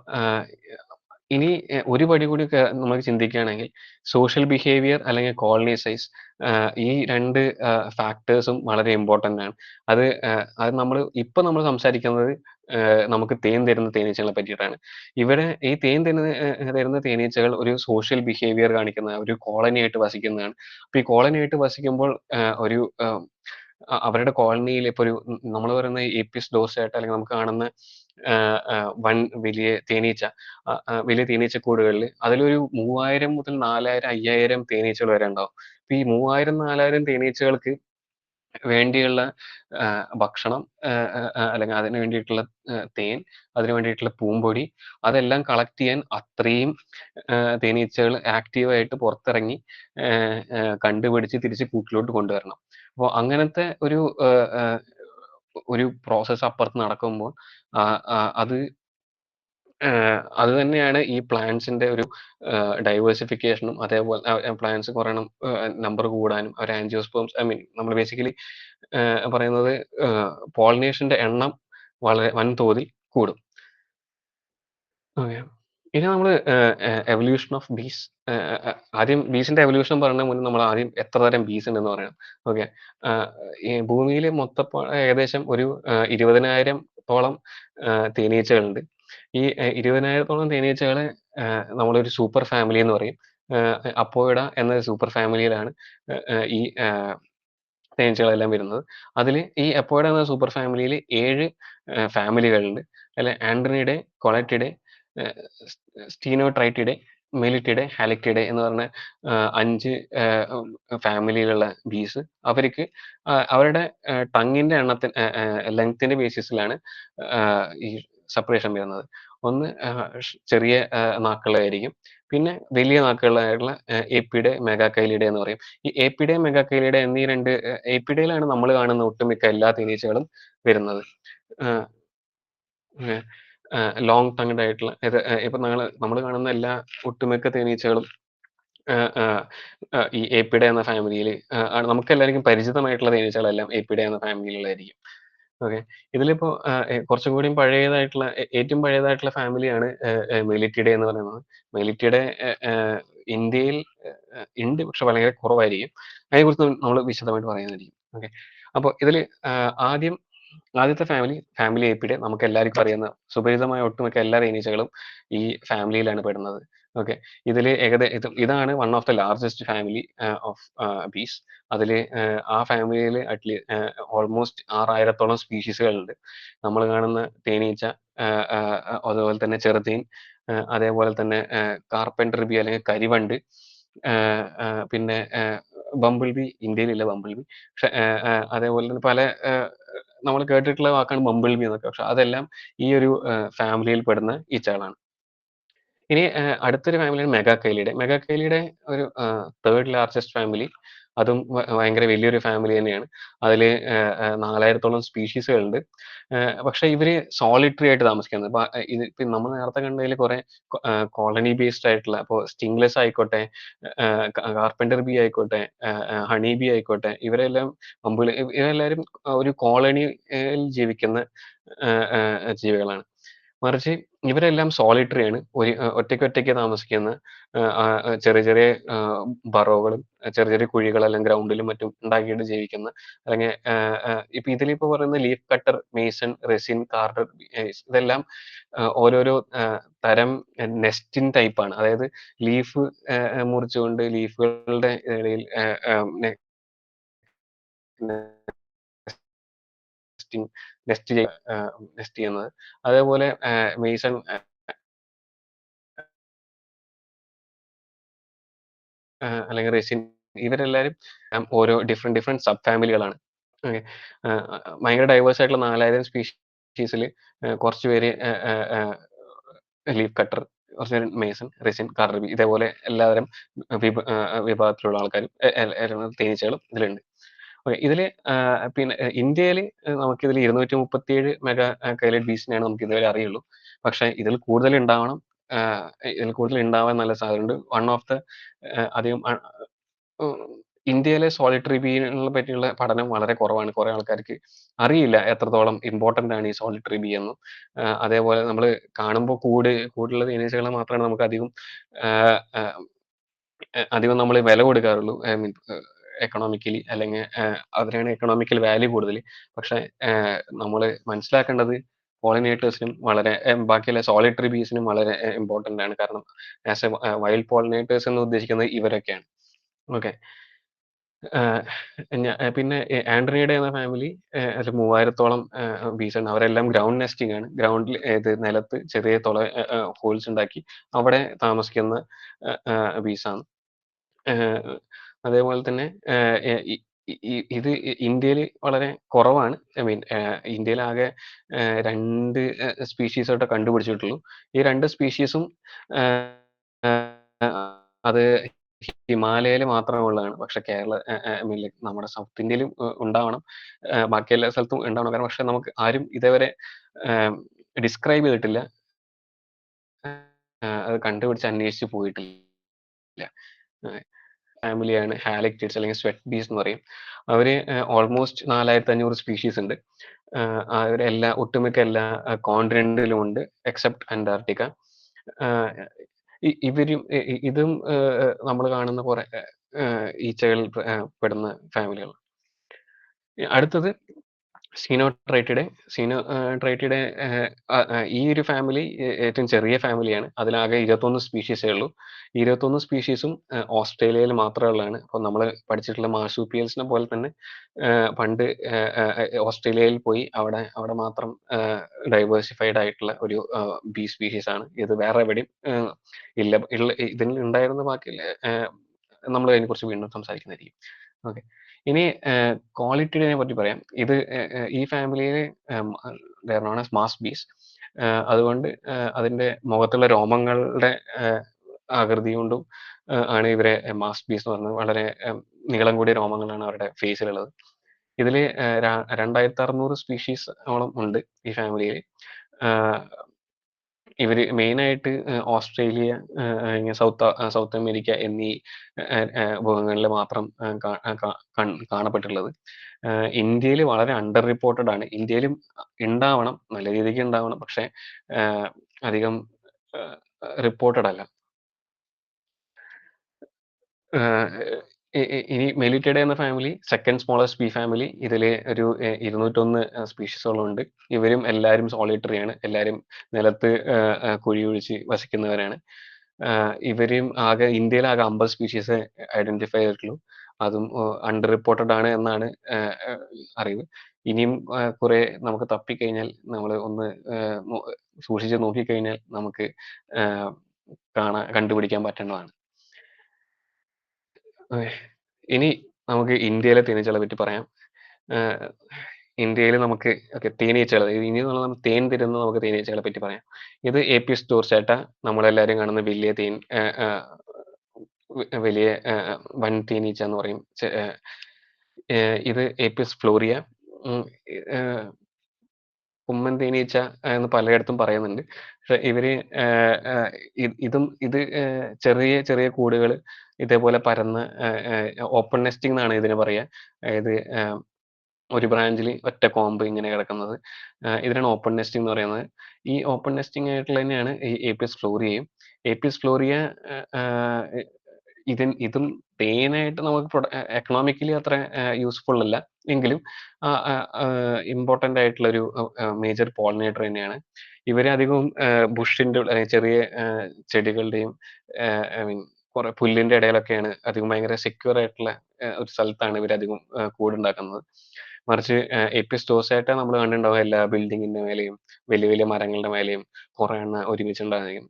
ഇനി ഒരു പടി കൂടി നമുക്ക് ചിന്തിക്കുകയാണെങ്കിൽ സോഷ്യൽ ബിഹേവിയർ അല്ലെങ്കിൽ കോളനി സൈസ്, ഈ രണ്ട് ഫാക്ടേഴ്സും വളരെ ഇമ്പോർട്ടൻ്റ് ആണ്. അത് നമ്മൾ സംസാരിക്കുന്നത് നമുക്ക് തേൻ തരുന്ന തേനീച്ചകളെ പറ്റിയിട്ടാണ്. ഈ തേൻ തരുന്ന തേനീച്ചകൾ ഒരു സോഷ്യൽ ബിഹേവിയർ കാണിക്കുന്ന ഒരു കോളനി ആയിട്ട് വസിക്കുന്നതാണ്. അപ്പൊ ഈ കോളനി ആയിട്ട് വസിക്കുമ്പോൾ അവരുടെ കോളനിയിൽ ഇപ്പൊ നമ്മൾ പറയുന്ന ഏപ്പിസ് ഡോർസേറ്റ അല്ലെങ്കിൽ നമുക്ക് കാണുന്ന വലിയ തേനീച്ചക്കൂടുകളിൽ അതിലൊരു 3000 മുതൽ 4000 5000 തേനീച്ചകൾ വരെ ഉണ്ടാവും. അപ്പൊ ഈ 3000-4000 തേനീച്ചകൾക്ക് വേണ്ടിയുള്ള ഭക്ഷണം അല്ലെങ്കിൽ അതിന് വേണ്ടിയിട്ടുള്ള തേൻ, അതിന് വേണ്ടിയിട്ടുള്ള പൂമ്പൊടി, അതെല്ലാം കളക്ട് ചെയ്യാൻ അത്രയും തേനീച്ചകൾ ആക്റ്റീവായിട്ട് പുറത്തിറങ്ങി കണ്ടുപിടിച്ച് തിരിച്ച് കൂട്ടിലോട്ട് കൊണ്ടുവരണം. അപ്പോൾ അങ്ങനത്തെ ഒരു പ്രോസസ്സ് അപ്പുറത്ത് നടക്കുമ്പോൾ അത് തന്നെയാണ് ഈ പ്ലാന്റ്സിന്റെ ഒരു ഡൈവേഴ്സിഫിക്കേഷനും അതേപോലെ പ്ലാന്റ്സ് കുറെ നമ്പർ കൂടാനും ആൻജിയോസ്പേംസ് നമ്മൾ ബേസിക്കലി പറയുന്നത് പോളിനേഷന്റെ എണ്ണം വളരെ വൻതോതിൽ കൂടും. ഓക്കെ, ഇനി നമ്മൾ എവല്യൂഷൻ ഓഫ് ബീസ്, ആദ്യം ബീസിന്റെ എവല്യൂഷൻ പറയുന്ന മുന്നേ നമ്മൾ ആദ്യം എത്ര തരം ബീസ് ഉണ്ടെന്ന് പറയണം. ഓക്കെ, ഈ ഭൂമിയിൽ മൊത്തം ഏകദേശം ഒരു 20,000-ഓളം തേനീച്ചകളുണ്ട്. ഈ 20,000-ഓളം തേനീച്ചകളെ നമ്മളൊരു സൂപ്പർ ഫാമിലി എന്ന് പറയും. അപ്പോയിഡ എന്ന സൂപ്പർ ഫാമിലിയിലാണ് ഈ തേനീച്ചകളെല്ലാം വരുന്നത്. അതിൽ ഈ അപ്പോയിഡ എന്ന സൂപ്പർ ഫാമിലിയിൽ 7 ഫാമിലികളുണ്ട്. അല്ലെ, ആൻഡ്രിനിഡെ, കൊളറ്റിഡെ, സ്റ്റീനോട്രൈറ്റിഡെ, മെലിറ്റിഡെ, ഹാലിക്റ്റിഡെ എന്ന് പറഞ്ഞ 5 ഫാമിലിയിലുള്ള ബീസ് അവർക്ക് അവരുടെ ടങ്ങിന്റെ ലെങ്ത്തിന്റെ ബേസിസിലാണ് ഈ സെപ്പറേഷൻ വരുന്നത്. ഒന്ന് ചെറിയ നാക്കുകളായിരിക്കും, പിന്നെ വലിയ നാക്കുകളായിട്ടുള്ള ഏപ്പിഡെ, മെഗാകൈലിഡെ എന്ന് പറയും. ഈ ഏപ്പിഡെ, മെഗാകൈലിഡെ എന്നീ 2 ഏപ്പിഡയിലാണ് നമ്മൾ കാണുന്ന ഒട്ടുമിക്ക എല്ലാ തേനീച്ചകളും വരുന്നത്. ലോങ് ടങ്ഡ് ആയിട്ടുള്ള ഇപ്പൊ നമ്മൾ കാണുന്ന എല്ലാ ഒട്ടുമിക്ക തേനീച്ചകളും ഈ ഏപ്പിഡെ എന്ന ഫാമിലിയിൽ നമുക്ക് എല്ലാവർക്കും പരിചിതമായിട്ടുള്ള തേനീച്ചകളെല്ലാം ഏപ്പിഡെ എന്ന ഫാമിലിയിലായിരിക്കും. ഓക്കെ, ഇതിലിപ്പോ കുറച്ചും കൂടി പഴയതായിട്ടുള്ള ഏറ്റവും പഴയതായിട്ടുള്ള ഫാമിലിയാണ് മെലിറ്റിഡെ എന്ന് പറയുന്നത്. മെലിറ്റിഡെ ഇന്ത്യയിൽ ഉണ്ട്, പക്ഷെ വളരെ കുറവായിരിക്കും. അതിനെക്കുറിച്ച് നമ്മൾ വിശദമായിട്ട് പറയുന്നതായിരിക്കും. ഓക്കെ, അപ്പോൾ ഇതിൽ ആദ്യത്തെ ഫാമിലി ഏപ്പിഡെ നമുക്ക് എല്ലാവർക്കും അറിയുന്ന സുപരിചിതമായ ഒട്ടുമിക്ക എല്ലാ തേനീച്ചകളും ഈ ഫാമിലിയിലാണ് പെടുന്നത്. ഓക്കെ, ഇതാണ് one of the largest family of bees. അതിൽ ആ ഫാമിലിയിൽ ഓൾമോസ്റ്റ് 6000-ഓളം സ്പീഷീസുകളുണ്ട്. നമ്മൾ കാണുന്ന തേനീച്ച, അതുപോലെ തന്നെ ചെറുതേൻ, അതേപോലെ തന്നെ കാർപ്പൻറ്റർ ബി അല്ലെങ്കിൽ കരിവണ്ട്, പിന്നെ ബംബിൾ ബി. ഇന്ത്യയിലില്ല ബംബിൾ ബി, പക്ഷെ അതേപോലെ തന്നെ പല നമ്മൾ കേട്ടിട്ടുള്ള വാക്കാണ് ബംബിൾ ബി എന്നൊക്കെ, പക്ഷെ അതെല്ലാം ഈ ഒരു ഫാമിലിയിൽ പെടുന്ന ഈച്ചകളാണ്. ഇനി അടുത്തൊരു ഫാമിലിയാണ് മെഗാകൈലിഡെ. മെഗാകൈലിഡെ ഒരു 3rd ലാർജസ്റ്റ് ഫാമിലി. അതും ഭയങ്കര വലിയൊരു ഫാമിലി തന്നെയാണ്. അതിൽ 4000-ഓളം സ്പീഷീസുകളുണ്ട്. പക്ഷെ ഇവര് സോളിറ്ററി ആയിട്ട് താമസിക്കുന്നത്. ഇപ്പൊ നമ്മൾ നേരത്തെ കണ്ടതിൽ കുറെ കോളനി ബേസ്ഡ് ആയിട്ടുള്ള, ഇപ്പോൾ സ്റ്റിംഗ്ലെസ് ആയിക്കോട്ടെ, കാർപ്പൻറ്റർ ബി ആയിക്കോട്ടെ, ഹണി ബി ആയിക്കോട്ടെ, ഇവരെല്ലാവരും ഒരു കോളനിയിൽ ജീവിക്കുന്ന ജീവികളാണ്. മറിച്ച് ഇവരെല്ലാം സോളിറ്ററി ആണ്. ഒറ്റയ്ക്ക് താമസിക്കുന്ന ചെറിയ ചെറിയ ബറോകളും, ചെറിയ ചെറിയ കുഴികളെല്ലാം ഗ്രൗണ്ടിലും മറ്റും ഉണ്ടാക്കിയിട്ട് ജീവിക്കുന്ന, അല്ലെങ്കിൽ ഇപ്പൊ ഇതിലിപ്പോ പറയുന്ന ലീഫ് കട്ടർ, മേസൺ, റെസിൻ, കാർഡർ, ഇതെല്ലാം ഓരോരോ തരം നെസ്റ്റിൻ ടൈപ്പ് ആണ്. അതായത് ലീഫ് മുറിച്ചുകൊണ്ട് ലീഫുകളുടെ ഇടയിൽ നെസ്റ്റ് ചെയ്യുന്നത്. അതേപോലെ മേസൺ, അല്ലെങ്കിൽ റെസിൻ, ഇവരെല്ലാവരും ഓരോ ഡിഫറെന്റ് സബ് ഫാമിലികളാണ്. ഓക്കെ, ഭയങ്കര ഡൈവേഴ്സ് ആയിട്ടുള്ള 4000 സ്പീഷീസിൽ കുറച്ച് പേര് ലീഫ് കട്ടർ, കുറച്ച് പേര് മേസൺ, റെസിൻ, കാർബി, ഇതേപോലെ എല്ലാവരും വിഭാഗത്തിലുള്ള ആൾക്കാരും തേനീച്ചകളും ഇതിലുണ്ട്. ഓക്കെ, ഇതിൽ പിന്നെ ഇന്ത്യയിൽ നമുക്കിതിൽ 237 മെഗാകൈലിഡ് ബീസിനെയാണ് നമുക്ക് ഇതുവരെ അറിയുള്ളൂ. പക്ഷെ ഇതിൽ കൂടുതൽ ഉണ്ടാവാൻ നല്ല സാധ്യതയുണ്ട്. വൺ ഓഫ് ദ അധികം ഇന്ത്യയിലെ സോളിറ്ററി ബീനെ പറ്റിയുള്ള പഠനം വളരെ കുറവാണ്. കുറെ ആൾക്കാർക്ക് അറിയില്ല എത്രത്തോളം ഇമ്പോർട്ടന്റ് ആണ് ഈ സോളിറ്ററി ബി എന്നും. അതേപോലെ നമ്മൾ കാണുമ്പോൾ കൂടുള്ള തേനീച്ചകളെ മാത്രമാണ് നമുക്ക് അധികം നമ്മൾ വില കൊടുക്കാറുള്ളൂ. ഐ മീൻ എക്കണോമിക്കലി, അല്ലെങ്കിൽ അതിനാണ് എക്കണോമിക്കൽ വാല്യൂ കൂടുതൽ. പക്ഷെ നമ്മൾ മനസ്സിലാക്കേണ്ടത് പോളിനേറ്റേഴ്സിനും വളരെ, ബാക്കിയുള്ള സോളിറ്ററി ബീസിനും വളരെ ഇമ്പോർട്ടന്റ് ആണ്. കാരണം ആസ് എ വൈൽഡ് പോളിനേറ്റേഴ്സ് എന്ന് ഉദ്ദേശിക്കുന്നത് ഇവരൊക്കെയാണ്. ഓക്കെ, പിന്നെ ആൻഡ്രിയഡെ എന്ന ഫാമിലി 3000-ഓളം ബീസ് ആണ്. അവരെല്ലാം ഗ്രൗണ്ട് നെസ്റ്റിംഗ് ആണ്. ഗ്രൗണ്ടിൽ നിലത്ത് ചെറിയ ഹോൾസ് ഉണ്ടാക്കി അവിടെ താമസിക്കുന്ന ബീസാണ്. അതേപോലെ തന്നെ ഇത് ഇന്ത്യയിൽ വളരെ കുറവാണ്. ഐ മീൻ ഇന്ത്യയിൽ ആകെ 2 സ്പീഷീസോട്ടെ കണ്ടുപിടിച്ചിട്ടുള്ളൂ. ഈ 2 സ്പീഷീസും അത് ഹിമാലയയിൽ മാത്രമുള്ളതാണ്. പക്ഷെ നമ്മുടെ സൗത്ത് ഇന്ത്യയിലും ഉണ്ടാവണം, ബാക്കി എല്ലാ സ്ഥലത്തും ഉണ്ടാവണം. കാരണം പക്ഷെ നമുക്ക് ആരും ഇതേവരെ ഡിസ്ക്രൈബ് ചെയ്തിട്ടില്ല, അത് കണ്ടുപിടിച്ച് അന്വേഷിച്ച് പോയിട്ടില്ല. ഫാമിലിയാണ് ഹാലിക്റ്റിഡ്സ്, അല്ലെങ്കിൽ സ്വെറ്റ് ബീസ് എന്ന് പറയും. അവര് ഓൾമോസ്റ്റ് 4500 സ്പീഷീസ് ഉണ്ട്. ഒട്ടുമിക്ക എല്ലാ കോണ്ടിനെന്റിലും ഉണ്ട്, എക്സെപ്റ്റ് അന്റാർട്ടിക്ക. ഇതും നമ്മൾ കാണുന്ന കുറെ ഈച്ചകളിൽ പെടുന്ന ഫാമിലികൾ. അടുത്തത് സീനോട്രൈറ്റിഡെ സീനോട്രൈറ്റിഡെ ഈ ഒരു ഫാമിലി ഏറ്റവും ചെറിയ ഫാമിലിയാണ്. അതിലാകെ 21 സ്പീഷീസേ ഉള്ളൂ. ഈ 21 സ്പീഷീസും ഓസ്ട്രേലിയയിൽ മാത്രമേ ഉള്ളതാണ്. അപ്പോൾ നമ്മൾ പഠിച്ചിട്ടുള്ള മാർസുപ്പിയൽസിനെ പോലെ തന്നെ പണ്ട് ഓസ്ട്രേലിയയിൽ പോയി അവിടെ മാത്രം ഡൈവേഴ്സിഫൈഡ് ആയിട്ടുള്ള ഒരു ബി സ്പീഷീസ് ആണ് ഇത്. വേറെ എവിടെയും ഇതിൽ ഉണ്ടായിരുന്ന ബാക്കിയുള്ള നമ്മൾ അതിനെക്കുറിച്ച് വീണ്ടും സംസാരിക്കുന്നതായിരിക്കും. ഓക്കെ, ഇനി ക്വാളിറ്റിയെ പറ്റി പറയാം. ഇത് ഈ ഫാമിലിയിൽ നോൺ ആസ് മാസ് ബീസ്. അതുകൊണ്ട് അതിന്റെ മുഖത്തുള്ള രോമങ്ങളുടെ ആകൃതി കൊണ്ടും ആണ് ഇവരെ മാസ് ബീസ് എന്ന് പറയുന്നത്. വളരെ നീളം കൂടിയ രോമങ്ങളാണ് അവരുടെ ഫേസിലുള്ളത്. ഇതിൽ 2600 സ്പീഷീസ് ഓളം ഉണ്ട് ഈ ഫാമിലിയിൽ. ഇവര് മെയിനായിട്ട് ഓസ്ട്രേലിയ, സൗത്ത് അമേരിക്ക എന്നീ ഭൂഖണ്ഡങ്ങളിൽ മാത്രം കാണപ്പെട്ടുള്ളത്. ഇന്ത്യയിൽ വളരെ അണ്ടർ റിപ്പോർട്ടഡ് ആണ്. ഇന്ത്യയിലും ഉണ്ടാവണം, നല്ല രീതിക്ക് ഉണ്ടാവണം, പക്ഷെ അധികം റിപ്പോർട്ടഡ് അല്ല. ഇനി മെലിറ്റഡെ എന്ന family second smallest B family. ഇതിൽ ഒരു 201 സ്പീഷീസോളം ഉണ്ട്. ഇവരും എല്ലാവരും സോളിറ്ററി ആണ്. എല്ലാവരും നിലത്ത് കുഴി ഒഴിച്ച് വസിക്കുന്നവരാണ്. ഇവരും ഇന്ത്യയിൽ ആകെ 50 സ്പീഷീസ് ഐഡന്റിഫൈ ചെയ്തിട്ടുള്ളൂ. അതും അണ്ടർ റിപ്പോർട്ടഡ് ആണ് എന്നാണ് അറിവ്. ഇനിയും കുറെ നമുക്ക് തപ്പിക്കഴിഞ്ഞാൽ, നമ്മൾ ഒന്ന് സൂക്ഷിച്ച് നോക്കിക്കഴിഞ്ഞാൽ നമുക്ക് കണ്ടുപിടിക്കാൻ പറ്റുന്നതാണ്. ഇനി നമുക്ക് ഇന്ത്യയിലെ തേനീച്ചകളെ പറ്റി പറയാം. ഇന്ത്യയിൽ നമുക്ക് തേനീച്ചകൾ, ഇനി നമ്മൾ തേൻ തരുന്ന നമുക്ക് തേനീച്ചകളെ പറ്റി പറയാം. ഇത് ഏപ്പിസ് ഡോർസാറ്റ, നമ്മളെല്ലാവരും കാണുന്ന വലിയ വലിയ വൻ തേനീച്ച എന്ന് പറയും. ഇത് ഏപ്പിസ് ഫ്ലോറിയ, കുമ്മൻ തേനീച്ച എന്ന് പലയിടത്തും പറയുന്നുണ്ട്. പക്ഷെ ഇത് ചെറിയ ചെറിയ കൂടുകൾ ഇതേപോലെ പരന്ന് ഓപ്പൺ നെസ്റ്റിംഗ് എന്നാണ് ഇതിന് പറയുക. അതായത് ഒരു ബ്രാഞ്ചിൽ ഒറ്റ കോമ്പ് ഇങ്ങനെ കിടക്കുന്നത്, ഇതിനാണ് ഓപ്പൺ നെസ്റ്റിംഗ് എന്ന് പറയുന്നത്. ഈ ഓപ്പൺ നെസ്റ്റിംഗ് ആയിട്ടുള്ള തന്നെയാണ് ഈ ഏപ്പിസ് ഫ്ലോറിയയും. ഏപ്പിസ് ഫ്ലോറിയ ഇതും തേനായിട്ട് നമുക്ക് എക്കണോമിക്കലി അത്ര യൂസ്ഫുൾ അല്ല, എങ്കിലും ഇമ്പോർട്ടൻ്റ് ആയിട്ടുള്ള ഒരു മേജർ പോളിനേറ്റർ തന്നെയാണ്. ഇവരെ അധികവും ബുഷിന്റെ ചെറിയ ചെടികളുടെയും ഐ മീൻ കുറെ പുല്ലിന്റെ ഇടയിലൊക്കെയാണ് അധികം ഭയങ്കര സെക്യൂർ ആയിട്ടുള്ള ഒരു സ്ഥലത്താണ് ഇവരധികം കൂടുണ്ടാക്കുന്നത്. മറിച്ച് ഏപ്പിസ് ഡോർസാറ്റ നമ്മൾ കണ്ടിട്ടുണ്ടാവും എല്ലാ ബിൽഡിങ്ങിന്റെ മേലെയും വലിയ വലിയ മരങ്ങളുടെ മേലെയും കുറെ എണ്ണ ഒരുമിച്ചുണ്ടാകും